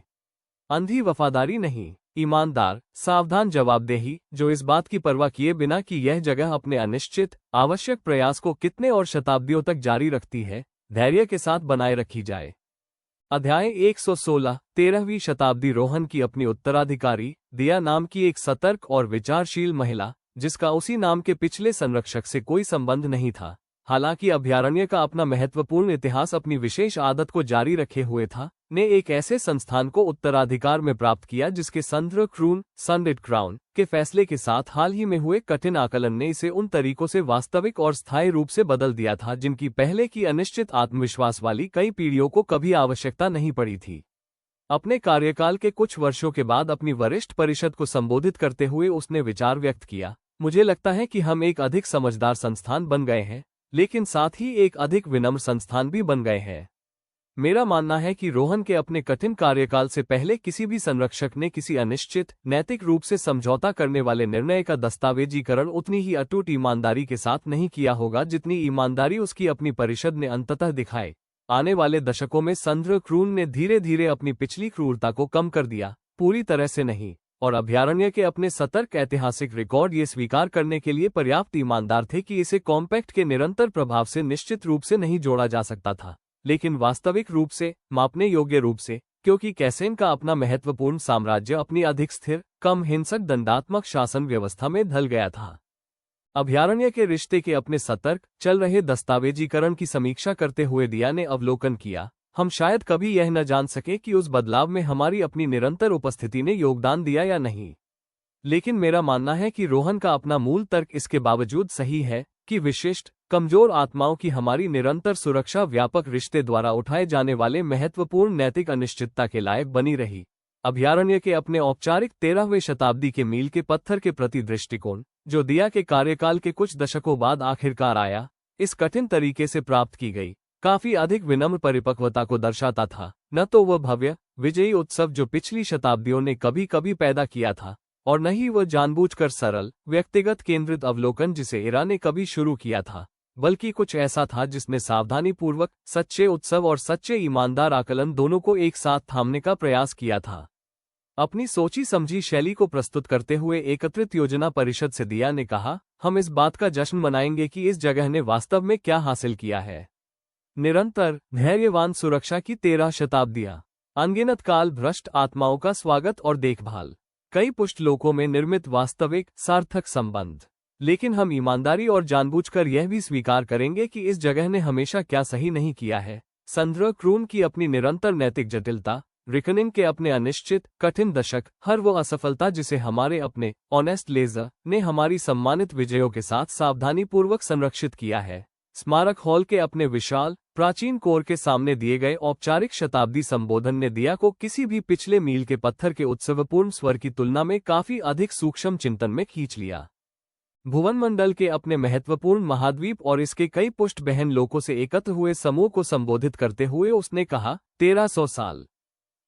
अंधी वफादारी नहीं, ईमानदार, सावधान जवाबदेही, जो इस बात की परवाह किए बिना कि यह जगह अपने अनिश्चित, आवश्यक प्रयास को कितने और शताब्दियों तक जारी रखती है, धैर्य के साथ बनाए रखी जाए। अध्याय 116। 13वीं शताब्दी। रोहन की अपनी उत्तराधिकारी, दिया नाम की एक सतर्क और विचारशील महिला, जिसका उसी नाम के पिछले संरक्षक से कोई संबंध नहीं था, हालांकि अभयारण्य का अपना महत्वपूर्ण इतिहास अपनी विशेष आदत को जारी रखे हुए था, ने एक ऐसे संस्थान को उत्तराधिकार में प्राप्त किया जिसके संध्र क्रून, सनडेड क्राउन, के फैसले के साथ हाल ही में हुए कठिन आकलन ने इसे उन तरीकों से वास्तविक और स्थायी रूप से बदल दिया था जिनकी पहले की अनिश्चित आत्मविश्वास वाली कई पीढ़ियों को कभी आवश्यकता नहीं पड़ी थी। अपने कार्यकाल के कुछ वर्षों के बाद अपनी वरिष्ठ परिषद को संबोधित करते हुए उसने विचार व्यक्त किया, मुझे लगता है कि हम एक अधिक समझदार संस्थान बन गए हैं, लेकिन साथ ही एक अधिक विनम्र संस्थान भी बन गए हैं। मेरा मानना है कि रोहन के अपने कठिन कार्यकाल से पहले किसी भी संरक्षक ने किसी अनिश्चित, नैतिक रूप से समझौता करने वाले निर्णय का दस्तावेजीकरण उतनी ही अटूट ईमानदारी के साथ नहीं किया होगा जितनी ईमानदारी उसकी अपनी परिषद ने अंततः दिखाई। आने वाले दशकों में संध्र क्रून ने धीरे धीरे अपनी पिछली क्रूरता को कम कर दिया, पूरी तरह से नहीं, और अभयारण्य के अपने सतर्क ऐतिहासिक रिकॉर्ड ये स्वीकार करने के लिए पर्याप्त ईमानदार थे कि इसे कॉम्पैक्ट के निरंतर प्रभाव से निश्चित रूप से नहीं जोड़ा जा सकता था, लेकिन वास्तविक रूप से, मापने योग्य रूप से, क्योंकि कैसेन का अपना महत्वपूर्ण साम्राज्य अपनी अधिक स्थिर, कम हिंसक दंडात्मक शासन व्यवस्था में ढल गया था। अभयारण्य के रिश्ते के अपने सतर्क, चल रहे दस्तावेजीकरण की समीक्षा करते हुए दिया ने अवलोकन किया, हम शायद कभी यह न जान सके कि उस बदलाव में हमारी अपनी निरंतर उपस्थिति ने योगदान दिया या नहीं। लेकिन मेरा मानना है कि रोहन का अपना मूल तर्क इसके बावजूद सही है कि विशिष्ट, कमजोर आत्माओं की हमारी निरंतर सुरक्षा व्यापक रिश्ते द्वारा उठाए जाने वाले महत्वपूर्ण नैतिक अनिश्चितता के लायक बनी रही। अभयारण्य के अपने औपचारिक 13वें शताब्दी के मील के पत्थर के प्रति दृष्टिकोण, जो दिया के कार्यकाल के कुछ दशकों बाद आखिरकार आया, इस कठिन तरीके से प्राप्त की गई काफी अधिक विनम्र परिपक्वता को दर्शाता था। न तो वह भव्य, विजयी उत्सव जो पिछली शताब्दियों ने कभी कभी पैदा किया था, और न ही वह जानबूझकर सरल, व्यक्तिगत केंद्रित अवलोकन जिसे इरा ने कभी शुरू किया था, बल्कि कुछ ऐसा था जिसने सावधानीपूर्वक, सच्चे उत्सव और सच्चे ईमानदार आकलन दोनों को एक साथ थामने का प्रयास किया था। अपनी सोची समझी शैली को प्रस्तुत करते हुए एकत्रित योजना परिषद से दिया ने कहा, हम इस बात का जश्न मनाएंगे कि इस जगह ने वास्तव में क्या हासिल किया है। निरंतर, धैर्यवान सुरक्षा की 13 शताब्दियां, अनगिनत काल भ्रष्ट आत्माओं का स्वागत और देखभाल, कई पुष्टलोकों में निर्मित वास्तविक, सार्थक संबंध। लेकिन हम ईमानदारी और जानबूझकर यह भी स्वीकार करेंगे कि इस जगह ने हमेशा क्या सही नहीं किया है। संध्र क्रून की अपनी निरंतर नैतिक जटिलता, रिकनिंग के अपने अनिश्चित, कठिन दशक, हर वो असफलता जिसे हमारे अपने ऑनेस्ट लेजर ने हमारी सम्मानित विजयों के साथ सावधानीपूर्वक संरक्षित किया है। स्मारक हॉल के अपने विशाल, प्राचीन कोर के सामने दिए गए औपचारिक शताब्दी संबोधन ने दिया को किसी भी पिछले मील के पत्थर के उत्सवपूर्ण स्वर की तुलना में काफी अधिक सूक्ष्म चिंतन में खींच लिया। भुवनमंडल के अपने महत्वपूर्ण महाद्वीप और इसके कई पुष्ट बहन लोकों से एकत्र हुए समूह को संबोधित करते हुए उसने कहा, 1300 साल।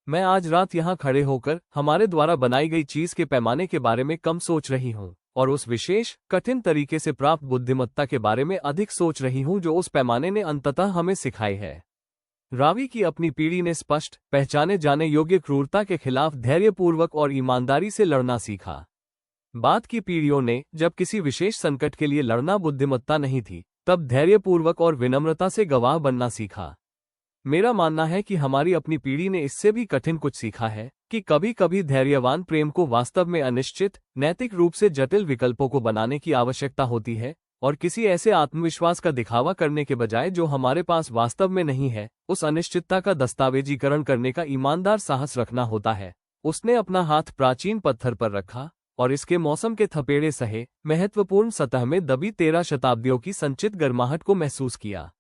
मैं आज रात यहाँ खड़े होकर हमारे द्वारा बनाई गई चीज के पैमाने के बारे में कम सोच रही हूँ, और उस विशेष, कठिन तरीके से प्राप्त बुद्धिमत्ता के बारे में अधिक सोच रही हूँ जो उस पैमाने ने अंततः हमें सिखाई है। रावी की अपनी पीढ़ी ने स्पष्ट, पहचाने जाने योग्य क्रूरता के खिलाफ धैर्यपूर्वक और ईमानदारी से लड़ना सीखा। बाद की पीढ़ियों ने, जब किसी विशेष संकट के लिए लड़ना बुद्धिमत्ता नहीं थी, तब धैर्यपूर्वक और विनम्रता से गवाह बनना सीखा। मेरा मानना है कि हमारी अपनी पीढ़ी ने इससे भी कठिन कुछ सीखा है कि कभी कभी धैर्यवान प्रेम को वास्तव में अनिश्चित, नैतिक रूप से जटिल विकल्पों को बनाने की आवश्यकता होती है, और किसी ऐसे आत्मविश्वास का दिखावा करने के बजाय जो हमारे पास वास्तव में नहीं है, उस अनिश्चितता का दस्तावेजीकरण करने का ईमानदार साहस रखना होता है। उसने अपना हाथ प्राचीन पत्थर पर रखा और इसके मौसम के थपेड़े सहे महत्वपूर्ण सतह में दबी 13 शताब्दियों की संचित गर्माहट को महसूस किया।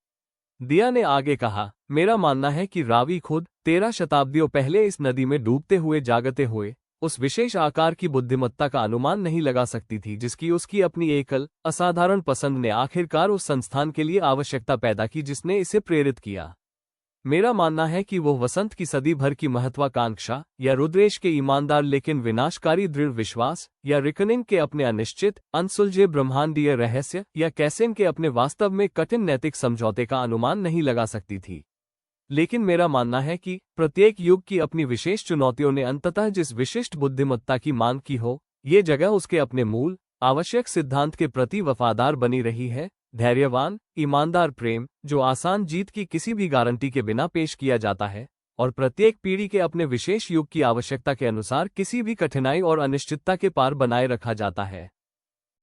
दिया ने आगे कहा, मेरा मानना है कि रावी खुद 13 शताब्दियों पहले इस नदी में डूबते हुए जागते हुए उस विशेष आकार की बुद्धिमत्ता का अनुमान नहीं लगा सकती थी जिसकी उसकी अपनी एकल असाधारण पसंद ने आखिरकार उस संस्थान के लिए आवश्यकता पैदा की जिसने इसे प्रेरित किया। मेरा मानना है कि वो वसंत की सदी भर की महत्वाकांक्षा, या रुद्रेश के ईमानदार लेकिन विनाशकारी दृढ़ विश्वास, या रिकनिंग के अपने अनिश्चित अनसुलझे ब्रह्मांडीय रहस्य, या कैसेन के अपने वास्तव में कठिन नैतिक समझौते का अनुमान नहीं लगा सकती थी। लेकिन मेरा मानना है कि प्रत्येक युग की अपनी विशेष चुनौतियों ने अंततः जिस विशिष्ट बुद्धिमत्ता की मांग की हो, ये जगह उसके अपने मूल आवश्यक सिद्धांत के प्रति वफादार बनी रही है, धैर्यवान ईमानदार प्रेम, जो आसान जीत की किसी भी गारंटी के बिना पेश किया जाता है और प्रत्येक पीढ़ी के अपने विशेष युग की आवश्यकता के अनुसार किसी भी कठिनाई और अनिश्चितता के पार बनाए रखा जाता है।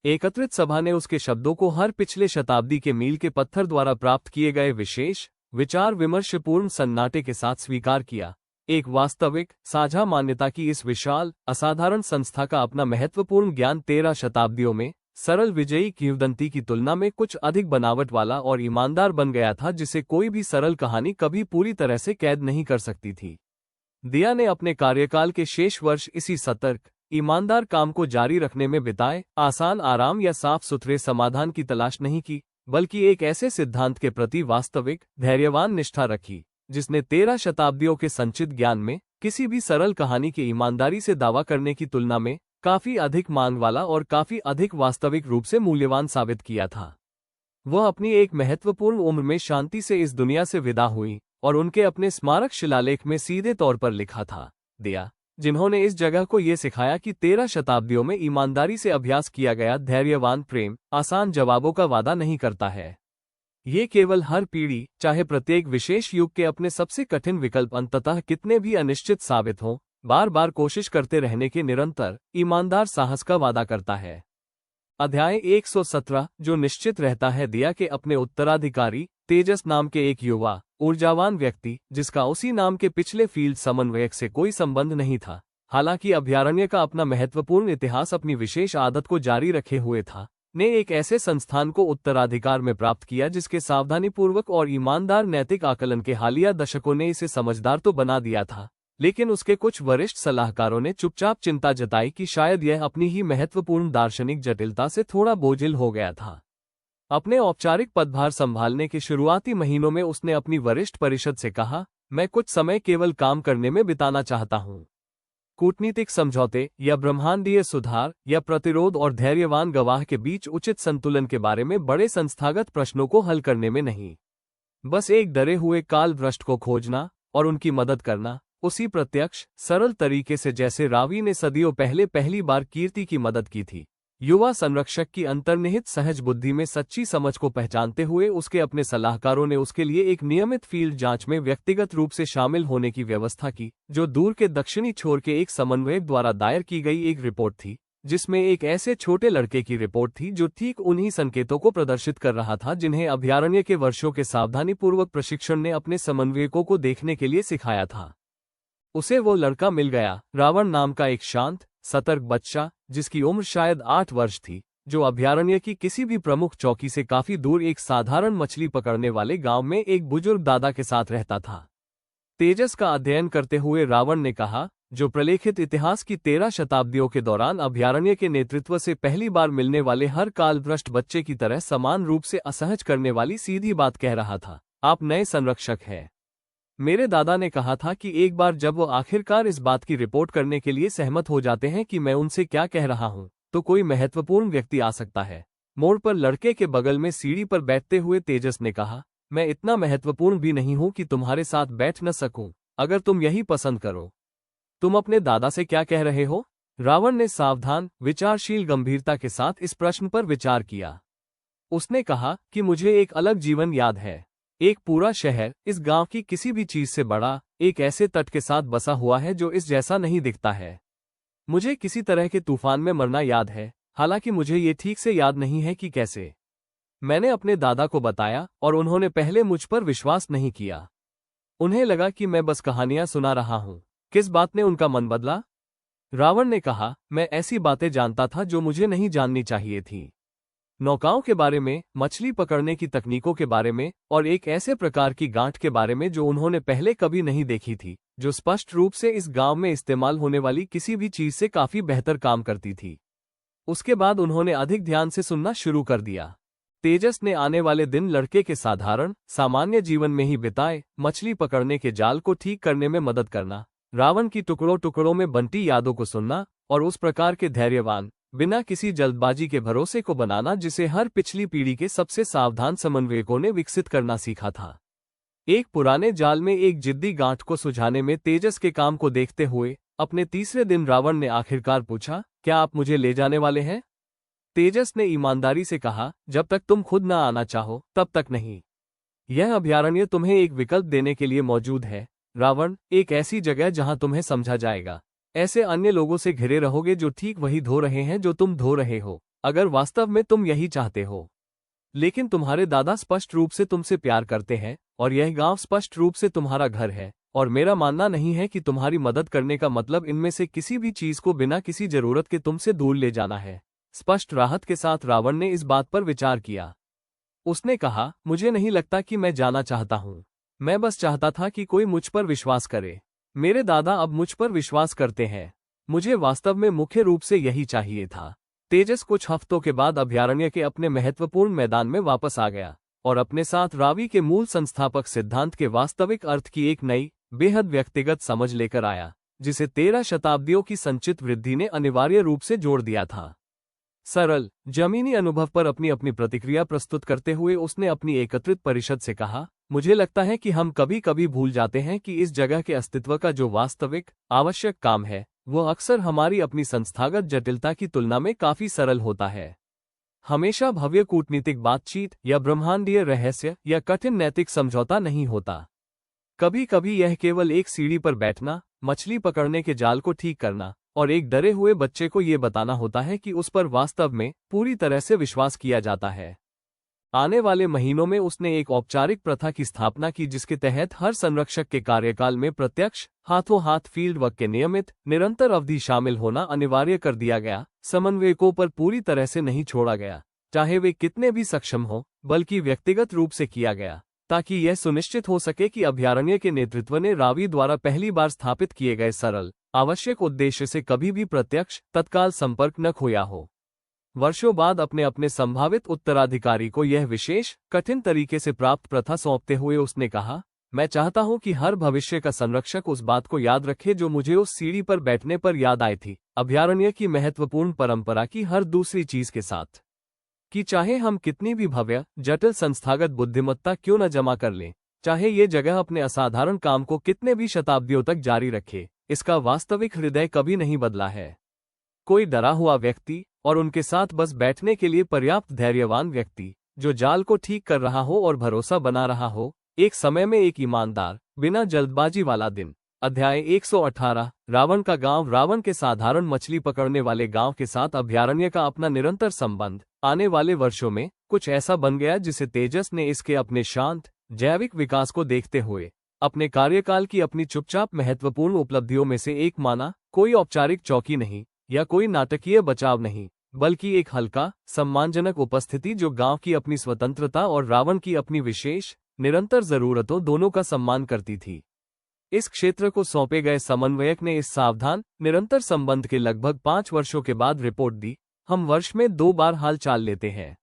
एकत्रित सभा ने उसके शब्दों को हर पिछले शताब्दी के मील के पत्थर द्वारा प्राप्त किए गए विशेष विचार विमर्शपूर्ण सन्नाटे के साथ स्वीकार किया। एक वास्तविक साझा मान्यता की इस विशाल असाधारण संस्था का अपना महत्वपूर्ण ज्ञान 13 शताब्दियों में सरल विजयी किंवदंती की तुलना में कुछ अधिक बनावट वाला और ईमानदार बन गया था, जिसे कोई भी सरल कहानी कभी पूरी तरह से कैद नहीं कर सकती थी। दिया ने अपने कार्यकाल के शेष वर्ष इसी सतर्क ईमानदार काम को जारी रखने में बिताए, आसान आराम या साफ सुथरे समाधान की तलाश नहीं की, बल्कि एक ऐसे सिद्धांत के प्रति वास्तविक धैर्यवान निष्ठा रखी जिसने 13 शताब्दियों के संचित ज्ञान में किसी भी सरल कहानी के ईमानदारी से दावा करने की तुलना में काफी अधिक मांग वाला और काफी अधिक वास्तविक रूप से मूल्यवान साबित किया था। वह अपनी एक महत्वपूर्ण उम्र में शांति से इस दुनिया से विदा हुई और उनके अपने स्मारक शिलालेख में सीधे तौर पर लिखा था, दिया, जिन्होंने इस जगह को ये सिखाया कि 13 शताब्दियों में ईमानदारी से अभ्यास किया गया धैर्यवान प्रेम आसान जवाबों का वादा नहीं करता है। ये केवल हर पीढ़ी, चाहे प्रत्येक विशेष युग के अपने सबसे कठिन विकल्प अंततः कितने भी अनिश्चित साबित हों, बार बार कोशिश करते रहने के निरंतर ईमानदार साहस का वादा करता है। अध्याय 117, जो निश्चित रहता है। दिया के अपने उत्तराधिकारी तेजस नाम के एक युवा ऊर्जावान व्यक्ति, जिसका उसी नाम के पिछले फील्ड समन्वयक से कोई संबंध नहीं था, हालांकि अभयारण्य का अपना महत्वपूर्ण इतिहास अपनी विशेष आदत को जारी रखे हुए था, ने एक ऐसे संस्थान को उत्तराधिकार में प्राप्त किया जिसके सावधानीपूर्वक और ईमानदार नैतिक आकलन के हालिया दशकों ने इसे समझदार तो बना दिया था, लेकिन उसके कुछ वरिष्ठ सलाहकारों ने चुपचाप चिंता जताई कि शायद यह अपनी ही महत्वपूर्ण दार्शनिक जटिलता से थोड़ा बोझिल हो गया था। अपने औपचारिक पदभार संभालने के शुरुआती महीनों में उसने अपनी वरिष्ठ परिषद से कहा, मैं कुछ समय केवल काम करने में बिताना चाहता हूँ। कूटनीतिक समझौते या ब्रह्मांडीय सुधार या प्रतिरोध और धैर्यवान गवाह के बीच उचित संतुलन के बारे में बड़े संस्थागत प्रश्नों को हल करने में नहीं, बस एक डरे हुए काल भ्रष्ट को खोजना और उनकी मदद करना, उसी प्रत्यक्ष सरल तरीके से जैसे रावी ने सदियों पहले पहली बार कीर्ति की मदद की थी। युवा संरक्षक की अंतर्निहित सहज बुद्धि में सच्ची समझ को पहचानते हुए उसके अपने सलाहकारों ने उसके लिए एक नियमित फील्ड जांच में व्यक्तिगत रूप से शामिल होने की व्यवस्था की, जो दूर के दक्षिणी छोर के एक समन्वयक द्वारा दायर की गई एक रिपोर्ट थी, जिसमें एक ऐसे छोटे लड़के की रिपोर्ट थी जो ठीक उन्हीं संकेतों को प्रदर्शित कर रहा था जिन्हें अभयारण्य के वर्षों के सावधानीपूर्वक प्रशिक्षण ने अपने समन्वयकों को देखने के लिए सिखाया था। उसे वो लड़का मिल गया, रावण नाम का एक शांत सतर्क बच्चा, जिसकी उम्र शायद 8 वर्ष थी, जो अभयारण्य की किसी भी प्रमुख चौकी से काफी दूर एक साधारण मछली पकड़ने वाले गांव में एक बुजुर्ग दादा के साथ रहता था। तेजस का अध्ययन करते हुए रावण ने कहा, जो प्रलेखित इतिहास की 13 शताब्दियों के दौरान अभयारण्य के नेतृत्व से पहली बार मिलने वाले हर कालभ्रष्ट बच्चे की तरह समान रूप से असहज करने वाली सीधी बात कह रहा था, आप नए संरक्षक हैं। मेरे दादा ने कहा था कि एक बार जब वो आखिरकार इस बात की रिपोर्ट करने के लिए सहमत हो जाते हैं कि मैं उनसे क्या कह रहा हूं, तो कोई महत्वपूर्ण व्यक्ति आ सकता है। मोड़ पर लड़के के बगल में सीढ़ी पर बैठते हुए तेजस ने कहा, मैं इतना महत्वपूर्ण भी नहीं हूं कि तुम्हारे साथ बैठ न सकूं, अगर तुम यही पसंद करो। तुम अपने दादा से क्या कह रहे हो? रावण ने सावधान विचारशील गंभीरता के साथ इस प्रश्न पर विचार किया। उसने कहा कि मुझे एक अलग जीवन याद है। एक पूरा शहर इस गांव की किसी भी चीज से बड़ा एक ऐसे तट के साथ बसा हुआ है जो इस जैसा नहीं दिखता है। मुझे किसी तरह के तूफान में मरना याद है, हालांकि मुझे ये ठीक से याद नहीं है कि कैसे। मैंने अपने दादा को बताया और उन्होंने पहले मुझ पर विश्वास नहीं किया। उन्हें लगा कि मैं बस कहानियां सुना रहा हूं। किस बात ने उनका मन बदला? रावण ने कहा, मैं ऐसी बातें जानता था जो मुझे नहीं जाननी चाहिए थी। नौकाओं के बारे में, मछली पकड़ने की तकनीकों के बारे में और एक ऐसे प्रकार की गांठ के बारे में जो उन्होंने पहले कभी नहीं देखी थी, जो स्पष्ट रूप से इस गांव में इस्तेमाल होने वाली किसी भी चीज से काफी बेहतर काम करती थी। उसके बाद उन्होंने अधिक ध्यान से सुनना शुरू कर दिया। तेजस ने आने वाले दिन लड़के के साधारण सामान्य जीवन में ही बिताए, मछली पकड़ने के जाल को ठीक करने में मदद करना, रावण की टुकड़ों टुकड़ों में बंटी यादों को सुनना और उस प्रकार के धैर्यवान, बिना किसी जल्दबाजी के भरोसे को बनाना जिसे हर पिछली पीढ़ी के सबसे सावधान समन्वयकों ने विकसित करना सीखा था। एक पुराने जाल में एक जिद्दी गांठ को सुझाने में तेजस के काम को देखते हुए अपने तीसरे दिन रावण ने आखिरकार पूछा, क्या आप मुझे ले जाने वाले हैं? तेजस ने ईमानदारी से कहा, जब तक तुम खुद न आना चाहो तब तक नहीं। यह अभयारण्य तुम्हें एक विकल्प देने के लिए मौजूद है रावण, एक ऐसी जगह जहां तुम्हें समझा जाएगा। ऐसे अन्य लोगों से घिरे रहोगे जो ठीक वही धो रहे हैं जो तुम धो रहे हो, अगर वास्तव में तुम यही चाहते हो। लेकिन तुम्हारे दादा स्पष्ट रूप से तुमसे प्यार करते हैं और यह गांव स्पष्ट रूप से तुम्हारा घर है, और मेरा मानना नहीं है कि तुम्हारी मदद करने का मतलब इनमें से किसी भी चीज को बिना किसी जरूरत के तुमसे दूर ले जाना है। स्पष्ट राहत के साथ रावण ने इस बात पर विचार किया। उसने कहा, मुझे नहीं लगता कि मैं जाना चाहता हूं। मैं बस चाहता था कि कोई मुझ पर विश्वास करे। मेरे दादा अब मुझ पर विश्वास करते हैं। मुझे वास्तव में मुख्य रूप से यही चाहिए था। तेजस कुछ हफ्तों के बाद अभयारण्य के अपने महत्वपूर्ण मैदान में वापस आ गया और अपने साथ रावी के मूल संस्थापक सिद्धांत के वास्तविक अर्थ की एक नई, बेहद व्यक्तिगत समझ लेकर आया, जिसे 13 शताब्दियों की संचित वृद्धि ने अनिवार्य रूप से जोड़ दिया था। सरल, जमीनी अनुभव पर अपनी अपनी प्रतिक्रिया प्रस्तुत करते हुए उसने अपनी एकत्रित परिषद से कहा, मुझे लगता है कि हम कभी कभी भूल जाते हैं कि इस जगह के अस्तित्व का जो वास्तविक, आवश्यक काम है, वह अक्सर हमारी अपनी संस्थागत जटिलता की तुलना में काफी सरल होता है। हमेशा भव्य कूटनीतिक बातचीत या ब्रह्मांडीय रहस्य या कठिन नैतिक समझौता नहीं होता। कभी कभी यह केवल एक सीढ़ी पर बैठना, मछली पकड़ने के जाल को ठीक करना और एक डरे हुए बच्चे को ये बताना होता है कि उस पर वास्तव में पूरी तरह से विश्वास किया जाता है। आने वाले महीनों में उसने एक औपचारिक प्रथा की स्थापना की जिसके तहत हर संरक्षक के कार्यकाल में प्रत्यक्ष, हाथों हाथ फील्ड वर्क के नियमित, निरंतर अवधि शामिल होना अनिवार्य कर दिया गया। समन्वयकों पर पूरी तरह से नहीं छोड़ा गया, चाहे वे कितने भी सक्षम हो, बल्कि व्यक्तिगत रूप से किया गया, ताकि यह सुनिश्चित हो सके कि अभयारण्य के नेतृत्व ने रावी द्वारा पहली बार स्थापित किए गए सरल, आवश्यक उद्देश्य से कभी भी प्रत्यक्ष, तत्काल संपर्क न खोया हो। वर्षों बाद अपने अपने संभावित उत्तराधिकारी को यह विशेष, कठिन तरीके से प्राप्त प्रथा सौंपते हुए उसने कहा, मैं चाहता हूं कि हर भविष्य का संरक्षक उस बात को याद रखे जो मुझे उस सीढ़ी पर बैठने पर याद आई थी, अभयारण्य की महत्वपूर्ण परंपरा की हर दूसरी चीज के साथ, कि चाहे हम कितनी भी भव्य, जटिल संस्थागत बुद्धिमत्ता क्यों न जमा कर लें, चाहे ये जगह अपने असाधारण काम को कितने भी शताब्दियों तक जारी रखे, इसका वास्तविक हृदय कभी नहीं बदला है। कोई डरा हुआ व्यक्ति और उनके साथ बस बैठने के लिए पर्याप्त धैर्यवान व्यक्ति, जो जाल को ठीक कर रहा हो और भरोसा बना रहा हो, एक समय में एक ईमानदार, बिना जल्दबाजी वाला दिन। अध्याय 118, रावण का गांव। रावण के साधारण मछली पकड़ने वाले गांव के साथ अभयारण्य का अपना निरंतर संबंध आने वाले वर्षों में कुछ ऐसा बन गया जिसे तेजस ने इसके अपने शांत, जैविक विकास को देखते हुए अपने कार्यकाल की अपनी चुपचाप महत्वपूर्ण उपलब्धियों में से एक माना। कोई औपचारिक चौकी नहीं या कोई नाटकीय बचाव नहीं, बल्कि एक हल्का, सम्मानजनक उपस्थिति जो गांव की अपनी स्वतंत्रता और रावण की अपनी विशेष, निरंतर जरूरतों दोनों का सम्मान करती थी। इस क्षेत्र को सौंपे गए समन्वयक ने इस सावधान, निरंतर संबंध के लगभग 5 वर्षों के बाद रिपोर्ट दी, हम वर्ष में 2 बार हाल चाल लेते हैं।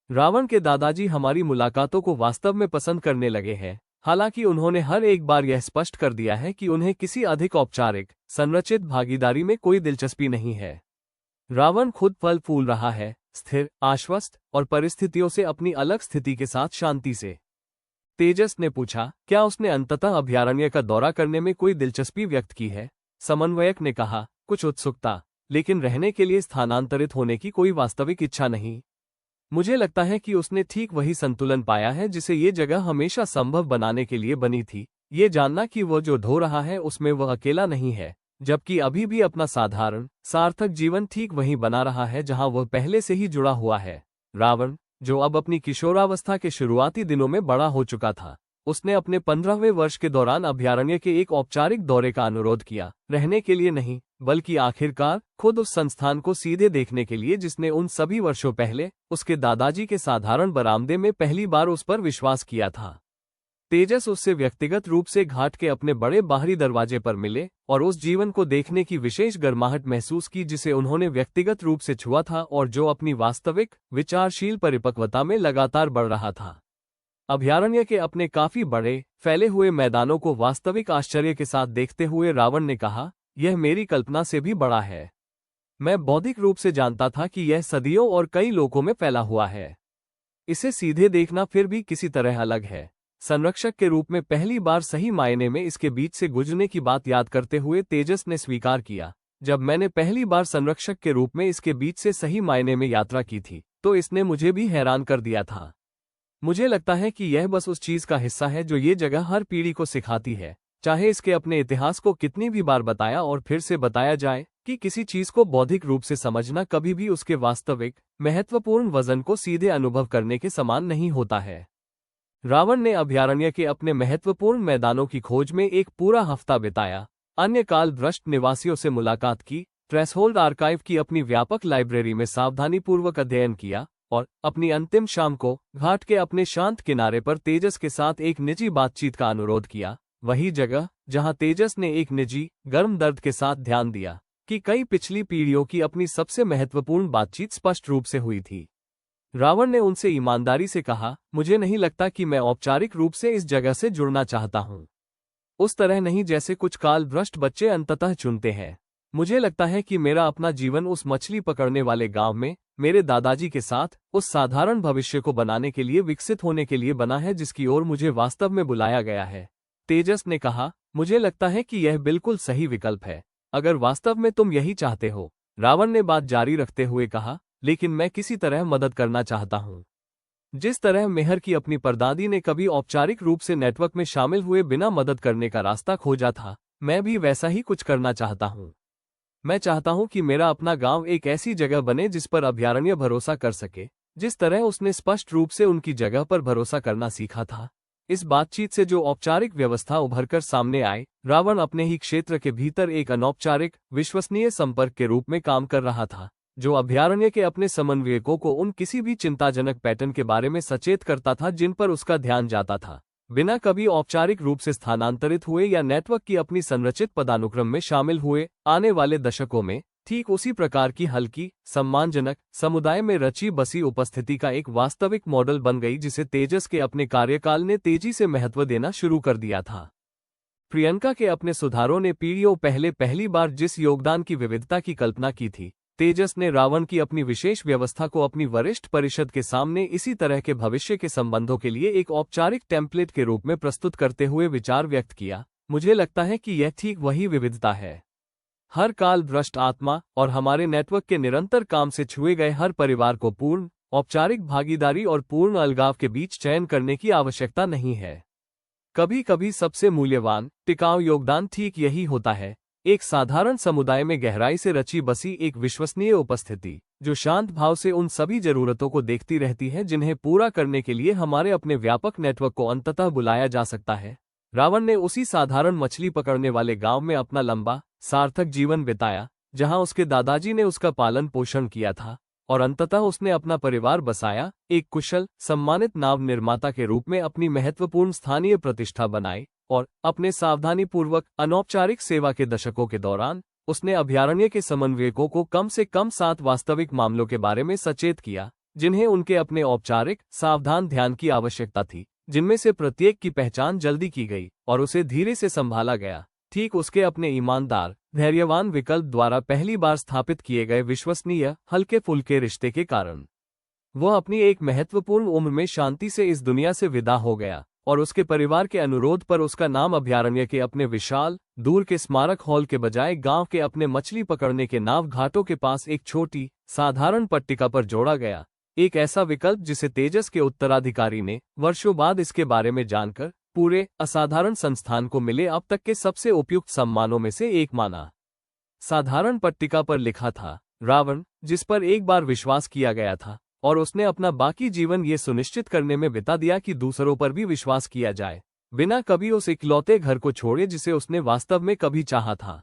रावण के दादाजी हमारी मुलाकातों को वास्तव में पसंद करने लगे हैं, हालांकि उन्होंने हर एक बार यह स्पष्ट कर दिया है कि उन्हें किसी अधिक औपचारिक, संरचित भागीदारी में कोई दिलचस्पी नहीं है। रावण खुद फल फूल रहा है, स्थिर, आश्वस्त और परिस्थितियों से अपनी अलग स्थिति के साथ शांति से। तेजस ने पूछा, क्या उसने अंततः अभयारण्य का दौरा करने में कोई दिलचस्पी व्यक्त की है? समन्वयक ने कहा, कुछ उत्सुकता, लेकिन रहने के लिए स्थानांतरित होने की कोई वास्तविक इच्छा नहीं। मुझे लगता है कि उसने ठीक वही संतुलन पाया है जिसे ये जगह हमेशा संभव बनाने के लिए बनी थी, ये जानना कि वो जो ढो रहा है उसमें वह अकेला नहीं है, जबकि अभी भी अपना साधारण सार्थक जीवन ठीक वहीं बना रहा है जहां वह पहले से ही जुड़ा हुआ है। रावण, जो अब अपनी किशोरावस्था के शुरुआती दिनों में बड़ा हो चुका था, उसने अपने 15वें वर्ष के दौरान अभयारण्य के एक औपचारिक दौरे का अनुरोध किया, रहने के लिए नहीं, बल्कि आखिरकार खुद उस संस्थान को सीधे देखने के लिए जिसने उन सभी वर्षों पहले उसके दादाजी के साधारण बरामदे में पहली बार उस पर विश्वास किया था। तेजस उससे व्यक्तिगत रूप से घाट के अपने बड़े बाहरी दरवाजे पर मिले और उस जीवन को देखने की विशेष गर्माहट महसूस की जिसे उन्होंने व्यक्तिगत रूप से छुआ था और जो अपनी वास्तविक विचारशील परिपक्वता में लगातार बढ़ रहा था। अभयारण्य के अपने काफी बड़े फैले हुए मैदानों को वास्तविक आश्चर्य के साथ देखते हुए रावण ने कहा, यह मेरी कल्पना से भी बड़ा है। मैं बौद्धिक रूप से जानता था कि यह सदियों और कई लोकों में फैला हुआ है। इसे सीधे देखना फिर भी किसी तरह अलग है। संरक्षक के रूप में पहली बार सही मायने में इसके बीच से गुजरने की बात याद करते हुए तेजस ने स्वीकार किया, जब मैंने पहली बार संरक्षक के रूप में इसके बीच से सही मायने में यात्रा की थी तो इसने मुझे भी हैरान कर दिया था। मुझे लगता है कि यह बस उस चीज का हिस्सा है जो ये जगह हर पीढ़ी को सिखाती है, चाहे इसके अपने इतिहास को कितनी भी बार बताया और फिर से बताया जाए, कि किसी चीज को बौद्धिक रूप से समझना कभी भी उसके वास्तविक महत्वपूर्ण वजन को सीधे अनुभव करने के समान नहीं होता है। रावण ने अभयारण्य के अपने महत्वपूर्ण मैदानों की खोज में एक पूरा हफ्ता बिताया, अन्य काल भ्रष्ट निवासियों से मुलाकात की, थ्रेशोल्ड आर्काइव की अपनी व्यापक लाइब्रेरी में सावधानीपूर्वक अध्ययन किया और अपनी अंतिम शाम को घाट के अपने शांत किनारे पर तेजस के साथ एक निजी बातचीत का अनुरोध किया, वही जगह जहां तेजस ने एक निजी गर्म दर्द के साथ ध्यान दिया कि कई पिछली पीढ़ियों की अपनी सबसे महत्वपूर्ण बातचीत स्पष्ट रूप से हुई थी। रावण ने उनसे ईमानदारी से कहा, मुझे नहीं लगता कि मैं औपचारिक रूप से इस जगह से जुड़ना चाहता हूँ, उस तरह नहीं जैसे कुछ काल भ्रष्ट बच्चे अंततः चुनते हैं। मुझे लगता है कि मेरा अपना जीवन उस मछली पकड़ने वाले गांव में मेरे दादाजी के साथ उस साधारण भविष्य को बनाने के लिए विकसित होने के लिए बना है जिसकी ओर मुझे वास्तव में बुलाया गया है। तेजस ने कहा, मुझे लगता है कि यह बिल्कुल सही विकल्प है, अगर वास्तव में तुम यही चाहते हो। रावण ने बात जारी रखते हुए कहा, लेकिन मैं किसी तरह मदद करना चाहता हूँ। जिस तरह मेहर की अपनी परदादी ने कभी औपचारिक रूप से नेटवर्क में शामिल हुए बिना मदद करने का रास्ता खोजा था, मैं भी वैसा ही कुछ करना चाहता हूँ। मैं चाहता हूँ कि मेरा अपना गांव एक ऐसी जगह बने जिस पर अभयारण्य भरोसा कर सके, जिस तरह उसने स्पष्ट रूप से उनकी जगह पर भरोसा करना सीखा था। इस बातचीत से जो औपचारिक व्यवस्था उभरकर सामने आए, रावण अपने ही क्षेत्र के भीतर एक अनौपचारिक विश्वसनीय संपर्क के रूप में काम कर रहा था, जो अभयारण्य के अपने समन्वयकों को उन किसी भी चिंताजनक पैटर्न के बारे में सचेत करता था जिन पर उसका ध्यान जाता था, बिना कभी औपचारिक रूप से स्थानांतरित हुए या नेटवर्क की अपनी संरचित पदानुक्रम में शामिल हुए। आने वाले दशकों में ठीक उसी प्रकार की हल्की, सम्मानजनक, समुदाय में रची बसी उपस्थिति का एक वास्तविक मॉडल बन गई जिसे तेजस के अपने कार्यकाल ने तेजी से महत्व देना शुरू कर दिया था। प्रियंका के अपने सुधारों ने पीढ़ियों पहले पहली बार जिस योगदान की विविधता की कल्पना की थी, तेजस ने रावण की अपनी विशेष व्यवस्था को अपनी वरिष्ठ परिषद के सामने इसी तरह के भविष्य के संबंधों के लिए एक औपचारिक टेम्पलेट के रूप में प्रस्तुत करते हुए विचार व्यक्त किया। मुझे लगता है कि यह ठीक वही विविधता है। हर काल भ्रष्ट आत्मा और हमारे नेटवर्क के निरंतर काम से छुए गए हर परिवार को पूर्ण औपचारिक भागीदारी और पूर्ण अलगाव के बीच चयन करने की आवश्यकता नहीं है। कभी कभी सबसे मूल्यवान टिकाऊ योगदान ठीक यही होता है, एक साधारण समुदाय में गहराई से रची बसी एक विश्वसनीय उपस्थिति जो शांत भाव से उन सभी जरूरतों को देखती रहती है जिन्हें पूरा करने के लिए हमारे अपने व्यापक नेटवर्क को अंततः बुलाया जा सकता है। रावण ने उसी साधारण मछली पकड़ने वाले गांव में अपना लंबा सार्थक जीवन बिताया, जहां उसके दादाजी ने उसका पालन पोषण किया था और अंततः उसने अपना परिवार बसाया, एक कुशल सम्मानित नाव निर्माता के रूप में अपनी महत्वपूर्ण स्थानीय प्रतिष्ठा बनाई और अपने सावधानीपूर्वक अनौपचारिक सेवा के दशकों के दौरान उसने अभयारण्य के समन्वयकों को कम से कम 7 वास्तविक मामलों के बारे में सचेत किया जिन्हें उनके अपने औपचारिक सावधान ध्यान की आवश्यकता थी, जिनमें से प्रत्येक की पहचान जल्दी की गई और उसे धीरे से संभाला गया, ठीक उसके अपने ईमानदार धैर्यवान विकल्प द्वारा पहली बार स्थापित किए गए विश्वसनीय हल्के फुल्के रिश्ते के कारण। वह अपनी एक महत्वपूर्ण उम्र में शांति से इस दुनिया से विदा हो गया और उसके परिवार के अनुरोध पर उसका नाम अभयारण्य के अपने विशाल दूर के स्मारक हॉल के बजाय गांव के अपने मछली पकड़ने के नाव घाटों के पास एक छोटी साधारण पट्टिका पर जोड़ा गया, एक ऐसा विकल्प जिसे तेजस के उत्तराधिकारी ने वर्षों बाद इसके बारे में जानकर पूरे असाधारण संस्थान को मिले अब तक के सबसे उपयुक्त सम्मानों में से एक माना। साधारण पट्टिका पर लिखा था, रावण, जिस पर एक बार विश्वास किया गया था और उसने अपना बाकी जीवन ये सुनिश्चित करने में बिता दिया कि दूसरों पर भी विश्वास किया जाए, बिना कभी उस इकलौते घर को छोड़े जिसे उसने वास्तव में कभी चाहा था।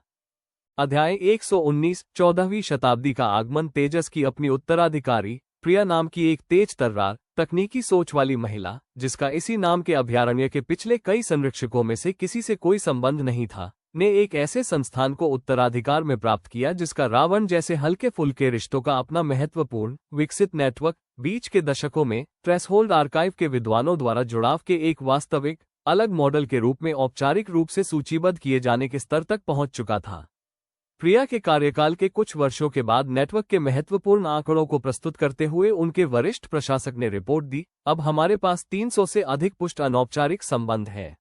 अध्याय 119 14वीं शताब्दी का आगमन। तेजस की अपनी उत्तराधिकारी प्रिया नाम की एक तेज तर्रार तकनीकी सोच वाली महिला, जिसका इसी नाम के अभयारण्य के पिछले कई संरक्षकों में से किसी से कोई संबंध नहीं था, ने एक ऐसे संस्थान को उत्तराधिकार में प्राप्त किया जिसका रावण जैसे हल्के फुल्के रिश्तों का अपना महत्वपूर्ण विकसित नेटवर्क बीच के दशकों में थ्रेशोल्ड आर्काइव के विद्वानों द्वारा जुड़ाव के एक वास्तविक अलग मॉडल के रूप में औपचारिक रूप से सूचीबद्ध किए जाने के स्तर तक पहुंच चुका था। प्रिया के कार्यकाल के कुछ वर्षों के बाद नेटवर्क के महत्वपूर्ण आंकड़ों को प्रस्तुत करते हुए उनके वरिष्ठ प्रशासक ने रिपोर्ट दी, अब हमारे पास 300 से अधिक पुष्ट अनौपचारिक संबंध हैं।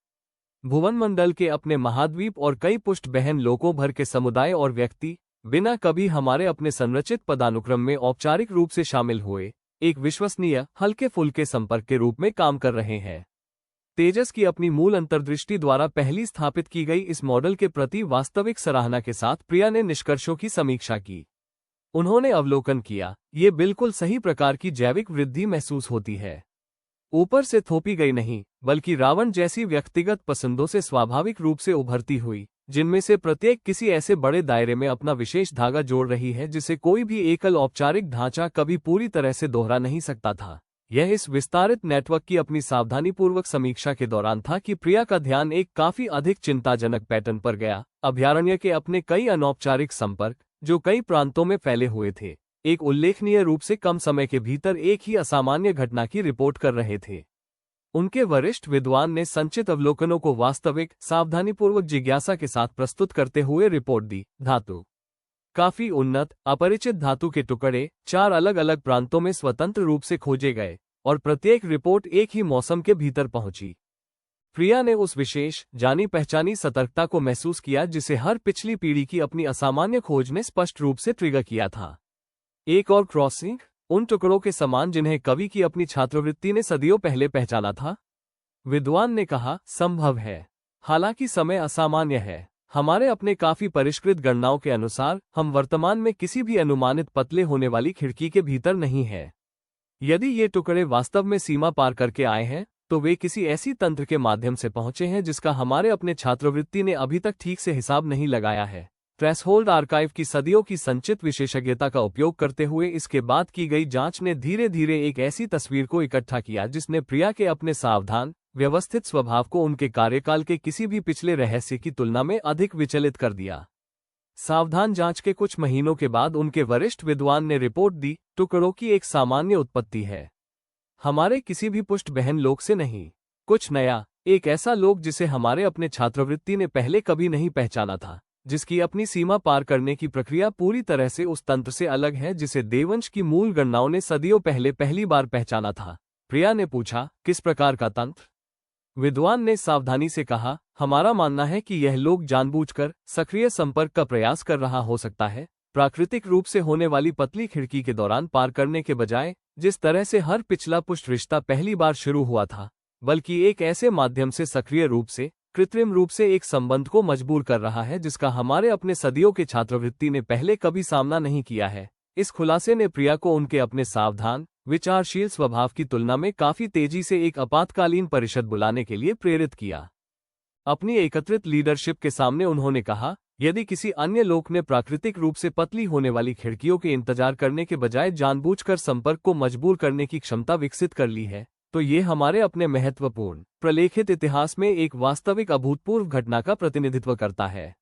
भुवनमंडल के अपने महाद्वीप और कई पुष्ट बहन लोकों भर के समुदाय और व्यक्ति बिना कभी हमारे अपने संरचित पदानुक्रम में औपचारिक रूप से शामिल हुए एक विश्वसनीय हल्के फुल्के संपर्क के रूप में काम कर रहे हैं। तेजस की अपनी मूल अंतर्दृष्टि द्वारा पहली स्थापित की गई इस मॉडल के प्रति वास्तविक सराहना के साथ प्रिया ने निष्कर्षों की समीक्षा की। उन्होंने अवलोकन किया, ये बिल्कुल सही प्रकार की जैविक वृद्धि महसूस होती है, ऊपर से थोपी गई नहीं, बल्कि रावण जैसी व्यक्तिगत पसंदों से स्वाभाविक रूप से उभरती हुई, जिनमें से प्रत्येक किसी ऐसे बड़े दायरे में अपना विशेष धागा जोड़ रही है जिसे कोई भी एकल औपचारिक ढांचा कभी पूरी तरह से दोहरा नहीं सकता था। यह इस विस्तारित नेटवर्क की अपनी सावधानीपूर्वक समीक्षा के दौरान था कि प्रिया का ध्यान एक काफी अधिक चिंताजनक पैटर्न पर गया। अभयारण्य के अपने कई अनौपचारिक संपर्क, जो कई प्रांतों में फैले हुए थे, एक उल्लेखनीय रूप से कम समय के भीतर एक ही असामान्य घटना की रिपोर्ट कर रहे थे। उनके वरिष्ठ विद्वान ने संचित अवलोकनों को वास्तविक सावधानीपूर्वक जिज्ञासा के साथ प्रस्तुत करते हुए रिपोर्ट दी। धातु, काफी उन्नत अपरिचित धातु के टुकड़े 4 अलग अलग प्रांतों में स्वतंत्र रूप से खोजे गए और प्रत्येक रिपोर्ट एक ही मौसम के भीतर पहुंची। प्रिया ने उस विशेष जानी पहचानी सतर्कता को महसूस किया जिसे हर पिछली पीढ़ी की अपनी असामान्य खोज ने स्पष्ट रूप से ट्रिगर किया था। एक और क्रॉसिंग, उन टुकड़ों के समान जिन्हें कवि की अपनी छात्रवृत्ति ने सदियों पहले पहचाना था। विद्वान ने कहा, संभव है, हालांकि समय असामान्य है। हमारे अपने काफी परिष्कृत गणनाओं के अनुसार हम वर्तमान में किसी भी अनुमानित पतले होने वाली खिड़की के भीतर नहीं है। यदि ये टुकड़े वास्तव में सीमा पार करके आए हैं तो वे किसी ऐसी तंत्र के माध्यम से पहुंचे हैं जिसका हमारे अपने छात्रवृत्ति ने अभी तक ठीक से हिसाब नहीं लगाया है। थ्रेशोल्ड आर्काइव की सदियों की संचित विशेषज्ञता का उपयोग करते हुए इसके बाद की गई जांच ने धीरे धीरे एक ऐसी तस्वीर को इकट्ठा किया जिसने प्रिया के अपने सावधान व्यवस्थित स्वभाव को उनके कार्यकाल के किसी भी पिछले रहस्य की तुलना में अधिक विचलित कर दिया। सावधान जांच के कुछ महीनों के बाद उनके वरिष्ठ विद्वान ने रिपोर्ट दी, टुकड़ों की एक सामान्य उत्पत्ति है, हमारे किसी भी पुष्ट बहन लोक से नहीं, कुछ नया, एक ऐसा लोक जिसे हमारे अपने छात्रवृत्ति ने पहले कभी नहीं पहचाना था, जिसकी अपनी सीमा पार करने की प्रक्रिया पूरी तरह से उस तंत्र से अलग है जिसे देववंश की मूल गणनाओं ने सदियों पहले पहली बार पहचाना था। प्रिया ने पूछा, किस प्रकार का तंत्र? विद्वान ने सावधानी से कहा, हमारा मानना है कि यह लोग जानबूझकर सक्रिय संपर्क का प्रयास कर रहा हो सकता है, प्राकृतिक रूप से होने वाली पतली खिड़की के दौरान पार करने के बजाय, जिस तरह से हर पिछला पुष्ट रिश्ता पहली बार शुरू हुआ था, बल्कि एक ऐसे माध्यम से सक्रिय रूप से कृत्रिम रूप से एक संबंध को मजबूर कर रहा है जिसका हमारे अपने सदियों के छात्रवृत्ति ने पहले कभी सामना नहीं किया है। इस खुलासे ने प्रिया को उनके अपने सावधान विचारशील स्वभाव की तुलना में काफी तेजी से एक आपातकालीन परिषद बुलाने के लिए प्रेरित किया। अपनी एकत्रित लीडरशिप के सामने उन्होंने कहा, यदि किसी अन्य लोक ने प्राकृतिक रूप से पतली होने वाली खिड़कियों के इंतजार करने के बजाय जानबूझकर संपर्क को मजबूर करने की क्षमता विकसित कर ली है, तो ये हमारे अपने महत्वपूर्ण प्रलेखित इतिहास में एक वास्तविक अभूतपूर्व घटना का प्रतिनिधित्व करता है।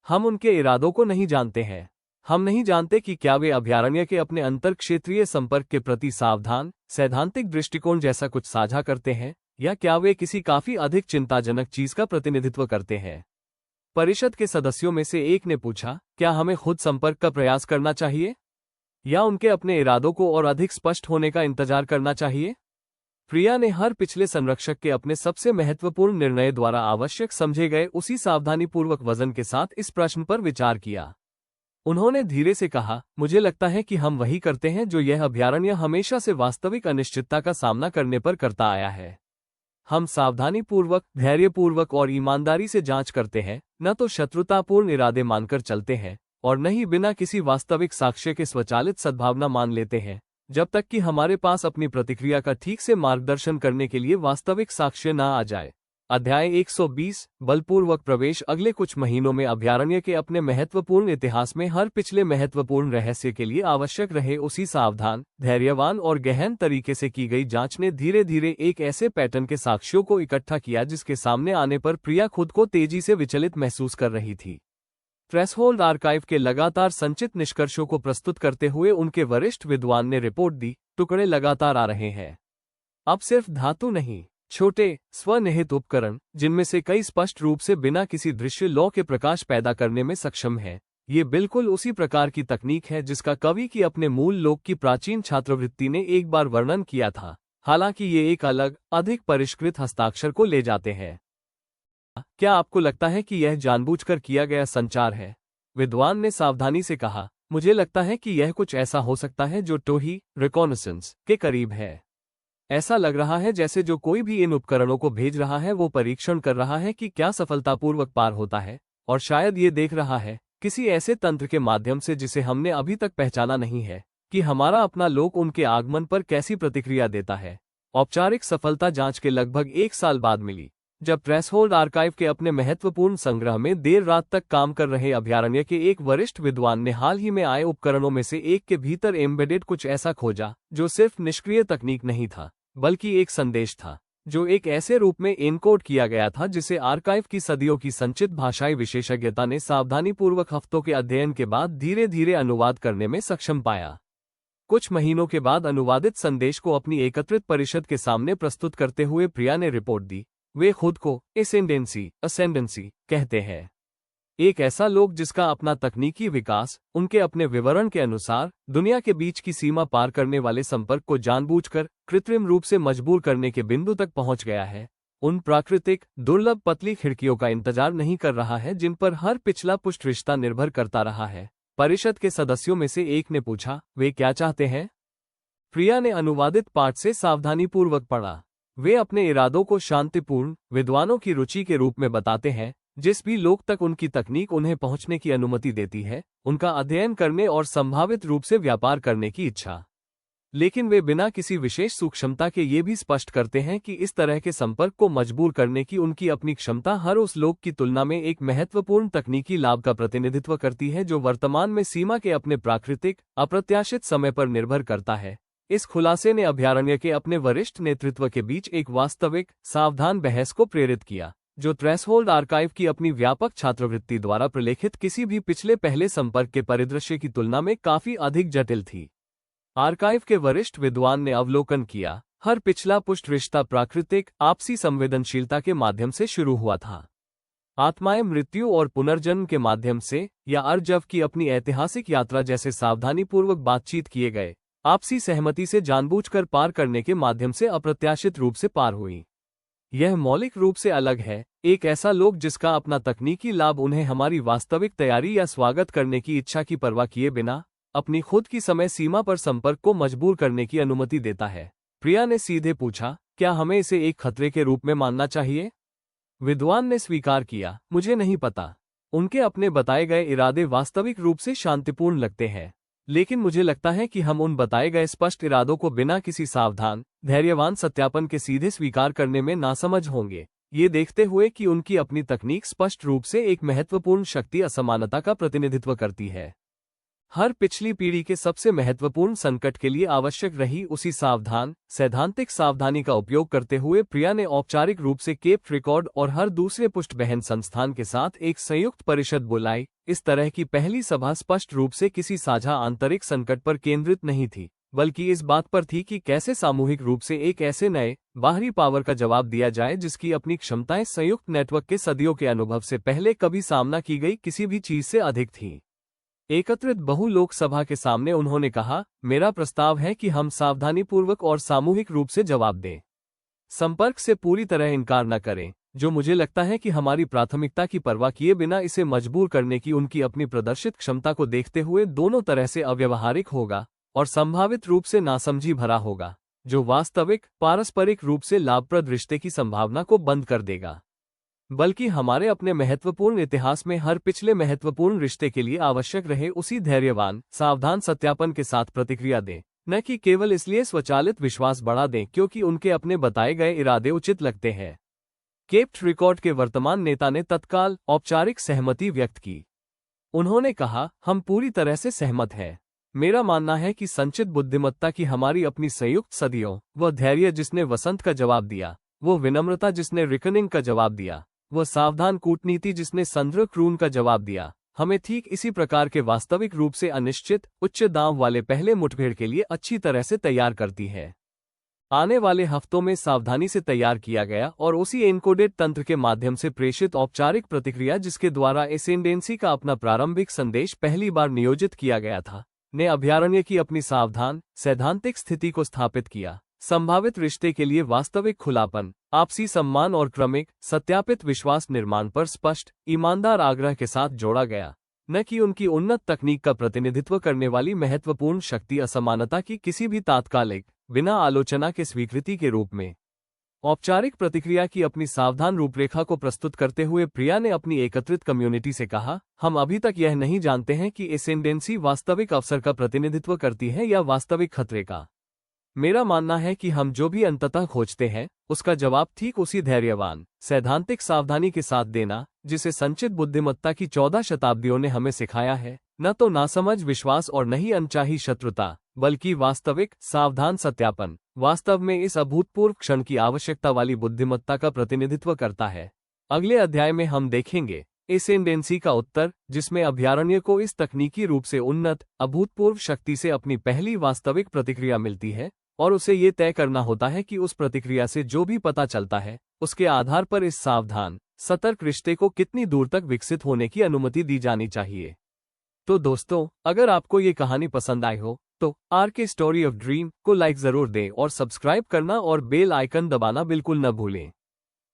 हम उनके इरादों को नहीं जानते हैं। हम नहीं जानते कि क्या वे अभयारण्य के अपने अंतरक्षेत्रीय संपर्क के प्रति सावधान सैद्धांतिक दृष्टिकोण जैसा कुछ साझा करते हैं, या क्या वे किसी काफी अधिक चिंताजनक चीज का प्रतिनिधित्व करते हैं। परिषद के सदस्यों में से एक ने पूछा, क्या हमें खुद संपर्क का प्रयास करना चाहिए या उनके अपने इरादों को और अधिक स्पष्ट होने का इंतजार करना चाहिए? प्रिया ने हर पिछले संरक्षक के अपने सबसे महत्वपूर्ण निर्णय द्वारा आवश्यक समझे गए उसी सावधानीपूर्वक वजन के साथ इस प्रश्न पर विचार किया। उन्होंने धीरे से कहा, मुझे लगता है कि हम वही करते हैं जो यह अभयारण्य हमेशा से वास्तविक अनिश्चितता का सामना करने पर करता आया है। हम सावधानीपूर्वक, धैर्यपूर्वक और ईमानदारी से जांच करते हैं, न तो शत्रुतापूर्ण इरादे मानकर चलते हैं और न ही बिना किसी वास्तविक साक्ष्य के स्वचालित सद्भावना मान लेते हैं, जब तक कि हमारे पास अपनी प्रतिक्रिया का ठीक से मार्गदर्शन करने के लिए वास्तविक साक्ष्य न आ जाए। अध्याय 120 बलपूर्वक प्रवेश। अगले कुछ महीनों में अभयारण्य के अपने महत्वपूर्ण इतिहास में हर पिछले महत्वपूर्ण रहस्य के लिए आवश्यक रहे उसी सावधान, धैर्यवान और गहन तरीके से की गई जांच ने धीरे धीरे एक ऐसे पैटर्न के साक्ष्यों को इकट्ठा किया जिसके सामने आने पर प्रिया खुद को तेजी से विचलित महसूस कर रही थी। थ्रेशोल्ड आर्काइव के लगातार संचित निष्कर्षों को प्रस्तुत करते हुए उनके वरिष्ठ विद्वान ने रिपोर्ट दी, टुकड़े लगातार आ रहे हैं। अब सिर्फ धातु नहीं, छोटे, स्वनिहित उपकरण, जिनमें से कई स्पष्ट रूप से बिना किसी दृश्य लौ के प्रकाश पैदा करने में सक्षम है। ये बिल्कुल उसी प्रकार की तकनीक है जिसका कवि की अपने मूल लोक की प्राचीन छात्रवृत्ति ने एक बार वर्णन किया था, हालांकि ये एक अलग, अधिक परिष्कृत हस्ताक्षर को ले जाते हैं। क्या आपको लगता है कि यह जानबूझकर किया गया संचार है? विद्वान ने सावधानी से कहा, मुझे लगता है कि यह कुछ ऐसा हो सकता है जो टोही, रिकॉनेसेंस के करीब है। ऐसा लग रहा है जैसे जो कोई भी इन उपकरणों को भेज रहा है वो परीक्षण कर रहा है कि क्या सफलतापूर्वक पार होता है, और शायद ये देख रहा है, किसी ऐसे तंत्र के माध्यम से जिसे हमने अभी तक पहचाना नहीं है, कि हमारा अपना लोक उनके आगमन पर कैसी प्रतिक्रिया देता है। औपचारिक सफलता जांच के लगभग 1 साल बाद मिली, जब थ्रेशोल्ड आर्काइव के अपने महत्वपूर्ण संग्रह में देर रात तक काम कर रहे अभयारण्य के एक वरिष्ठ विद्वान ने हाल ही में आए उपकरणों में से एक के भीतर एम्बेडेड कुछ ऐसा खोजा जो सिर्फ निष्क्रिय तकनीक नहीं था, बल्कि एक संदेश था, जो एक ऐसे रूप में एनकोड किया गया था जिसे आर्काइव की सदियों की संचित भाषाई विशेषज्ञता ने सावधानीपूर्वक हफ्तों के अध्ययन के बाद धीरे धीरे अनुवाद करने में सक्षम पाया। कुछ महीनों के बाद अनुवादित संदेश को अपनी एकत्रित परिषद के सामने प्रस्तुत करते हुए प्रिया ने रिपोर्ट दी, वे खुद को असेंडेंसी कहते हैं। एक ऐसा लोक जिसका अपना तकनीकी विकास, उनके अपने विवरण के अनुसार, दुनिया के बीच की सीमा पार करने वाले संपर्क को जानबूझकर, कृत्रिम रूप से मजबूर करने के बिंदु तक पहुंच गया है। उन प्राकृतिक, दुर्लभ पतली खिड़कियों का इंतजार नहीं कर रहा है जिन पर हर पिछला पुष्ट रिश्ता निर्भर करता रहा है। परिषद के सदस्यों में से एक ने पूछा, वे क्या चाहते हैं? प्रिया ने अनुवादित पाठ से सावधानीपूर्वक पढ़ा। वे अपने इरादों को शांतिपूर्ण, विद्वानों की रुचि के रूप में बताते हैं, जिस भी लोक तक उनकी तकनीक उन्हें पहुंचने की अनुमति देती है, उनका अध्ययन करने और संभावित रूप से व्यापार करने की इच्छा। लेकिन वे बिना किसी विशेष सूक्ष्मता के ये भी स्पष्ट करते हैं कि इस तरह के संपर्क को मजबूर करने की उनकी अपनी क्षमता हर उस लोक की तुलना में एक महत्वपूर्ण तकनीकी लाभ का प्रतिनिधित्व करती है जो वर्तमान में सीमा के अपने प्राकृतिक, अप्रत्याशित समय पर निर्भर करता है। इस खुलासे ने अभयारण्य के अपने वरिष्ठ नेतृत्व के बीच एक वास्तविक, सावधान बहस को प्रेरित किया, जो थ्रेशोल्ड आर्काइव की अपनी व्यापक छात्रवृत्ति द्वारा प्रलेखित किसी भी पिछले पहले संपर्क के परिदृश्य की तुलना में काफी अधिक जटिल थी। आर्काइव के वरिष्ठ विद्वान ने अवलोकन किया, हर पिछला पुष्ट रिश्ता प्राकृतिक, आपसी संवेदनशीलता के माध्यम से शुरू हुआ था। आत्माएं मृत्यु और पुनर्जन्म के माध्यम से, या अर्जव की अपनी ऐतिहासिक यात्रा जैसे सावधानीपूर्वक बातचीत किए गए, आपसी सहमति से जानबूझकर पार करने के माध्यम से अप्रत्याशित रूप से पार हुई। यह मौलिक रूप से अलग है, एक ऐसा लोक जिसका अपना तकनीकी लाभ उन्हें हमारी वास्तविक तैयारी या स्वागत करने की इच्छा की परवाह किए बिना अपनी खुद की समय सीमा पर संपर्क को मजबूर करने की अनुमति देता है। प्रिया ने सीधे पूछा, क्या हमें इसे एक खतरे के रूप में मानना चाहिए? विद्वान ने स्वीकार किया, मुझे नहीं पता। उनके अपने बताए गए इरादे वास्तविक रूप से शांतिपूर्ण लगते हैं, लेकिन मुझे लगता है कि हम उन बताए गए स्पष्ट इरादों को बिना किसी सावधान, धैर्यवान सत्यापन के सीधे स्वीकार करने में नासमझ होंगे, ये देखते हुए कि उनकी अपनी तकनीक स्पष्ट रूप से एक महत्वपूर्ण शक्ति असमानता का प्रतिनिधित्व करती है। हर पिछली पीढ़ी के सबसे महत्वपूर्ण संकट के लिए आवश्यक रही उसी सावधान, सैद्धांतिक सावधानी का उपयोग करते हुए प्रिया ने औपचारिक रूप से केप रिकॉर्ड और हर दूसरे पुष्ट बहन संस्थान के साथ एक संयुक्त परिषद बुलाई। इस तरह की पहली सभा स्पष्ट रूप से किसी साझा आंतरिक संकट पर केंद्रित नहीं थी, बल्कि इस बात पर थी कि कैसे सामूहिक रूप से एक ऐसे नए, बाहरी पावर का जवाब दिया जाए जिसकी अपनी क्षमताएं संयुक्त नेटवर्क के सदियों के अनुभव से पहले कभी सामना की गई किसी भी चीज से अधिक थी। एकत्रित बहु लोकसभा के सामने उन्होंने कहा, मेरा प्रस्ताव है कि हम सावधानीपूर्वक और सामूहिक रूप से जवाब दें। संपर्क से पूरी तरह इनकार न करें, जो मुझे लगता है कि हमारी प्राथमिकता की परवाह किए बिना इसे मजबूर करने की उनकी अपनी प्रदर्शित क्षमता को देखते हुए दोनों तरह से अव्यवहारिक होगा और संभावित रूप से नासमझी भरा होगा, जो वास्तविक पारस्परिक रूप से लाभप्रद रिश्ते की संभावना को बंद कर देगा। बल्कि हमारे अपने महत्वपूर्ण इतिहास में हर पिछले महत्वपूर्ण रिश्ते के लिए आवश्यक रहे उसी धैर्यवान सावधान सत्यापन के साथ प्रतिक्रिया दें, न कि केवल इसलिए स्वचालित विश्वास बढ़ा दें क्योंकि उनके अपने बताए गए इरादे उचित लगते हैं। केप्ट रिकॉर्ड के वर्तमान नेता ने तत्काल औपचारिक सहमति व्यक्त की। उन्होंने कहा, हम पूरी तरह से सहमत हैं। मेरा मानना है कि संचित बुद्धिमत्ता की हमारी अपनी संयुक्त सदियों, वह धैर्य जिसने वसंत का जवाब दिया, वो विनम्रता जिसने रिकनिंग का जवाब दिया, वह सावधान कूटनीति जिसने संद्र क्रून का जवाब दिया, हमें ठीक इसी प्रकार के वास्तविक रूप से अनिश्चित उच्च दांव वाले पहले मुठभेड़ के लिए अच्छी तरह से तैयार करती है। आने वाले हफ्तों में सावधानी से तैयार किया गया और उसी एन्कोडेड तंत्र के माध्यम से प्रेषित औपचारिक प्रतिक्रिया जिसके द्वारा एसेंडेंसी का अपना प्रारंभिक संदेश पहली बार नियोजित किया गया था, ने अभयारण्य की अपनी सावधान सैद्धांतिक स्थिति को स्थापित किया। संभावित रिश्ते के लिए वास्तविक खुलापन, आपसी सम्मान और क्रमिक सत्यापित विश्वास निर्माण पर स्पष्ट ईमानदार आग्रह के साथ जोड़ा गया, न कि उनकी उन्नत तकनीक का प्रतिनिधित्व करने वाली महत्वपूर्ण शक्ति असमानता की किसी भी तात्कालिक बिना आलोचना के स्वीकृति के रूप में। औपचारिक प्रतिक्रिया की अपनी सावधान रूपरेखा को प्रस्तुत करते हुए प्रिया ने अपनी एकत्रित कम्युनिटी से कहा, हम अभी तक यह नहीं जानते हैं कि एसेंडेंसी वास्तविक अवसर का प्रतिनिधित्व करती है या वास्तविक खतरे का। मेरा मानना है कि हम जो भी अंततः खोजते हैं उसका जवाब ठीक उसी धैर्यवान सैद्धांतिक सावधानी के साथ देना जिसे संचित बुद्धिमत्ता की 14 शताब्दियों ने हमें सिखाया है, न तो नासमझ विश्वास और न ही अनचाही शत्रुता, बल्कि वास्तविक सावधान सत्यापन वास्तव में इस अभूतपूर्व क्षण की आवश्यकता वाली बुद्धिमत्ता का प्रतिनिधित्व करता है। अगले अध्याय में हम देखेंगे एसेंडेंसी का उत्तर, जिसमें अभयारण्य को इस तकनीकी रूप से उन्नत अभूतपूर्व शक्ति से अपनी पहली वास्तविक प्रतिक्रिया मिलती है और उसे ये तय करना होता है कि उस प्रतिक्रिया से जो भी पता चलता है उसके आधार पर इस सावधान सतर्क रिश्ते को कितनी दूर तक विकसित होने की अनुमति दी जानी चाहिए। तो दोस्तों, अगर आपको ये कहानी पसंद आई हो तो आरके स्टोरी ऑफ ड्रीम को लाइक जरूर दें और सब्सक्राइब करना और बेल आइकन दबाना बिल्कुल न भूलें।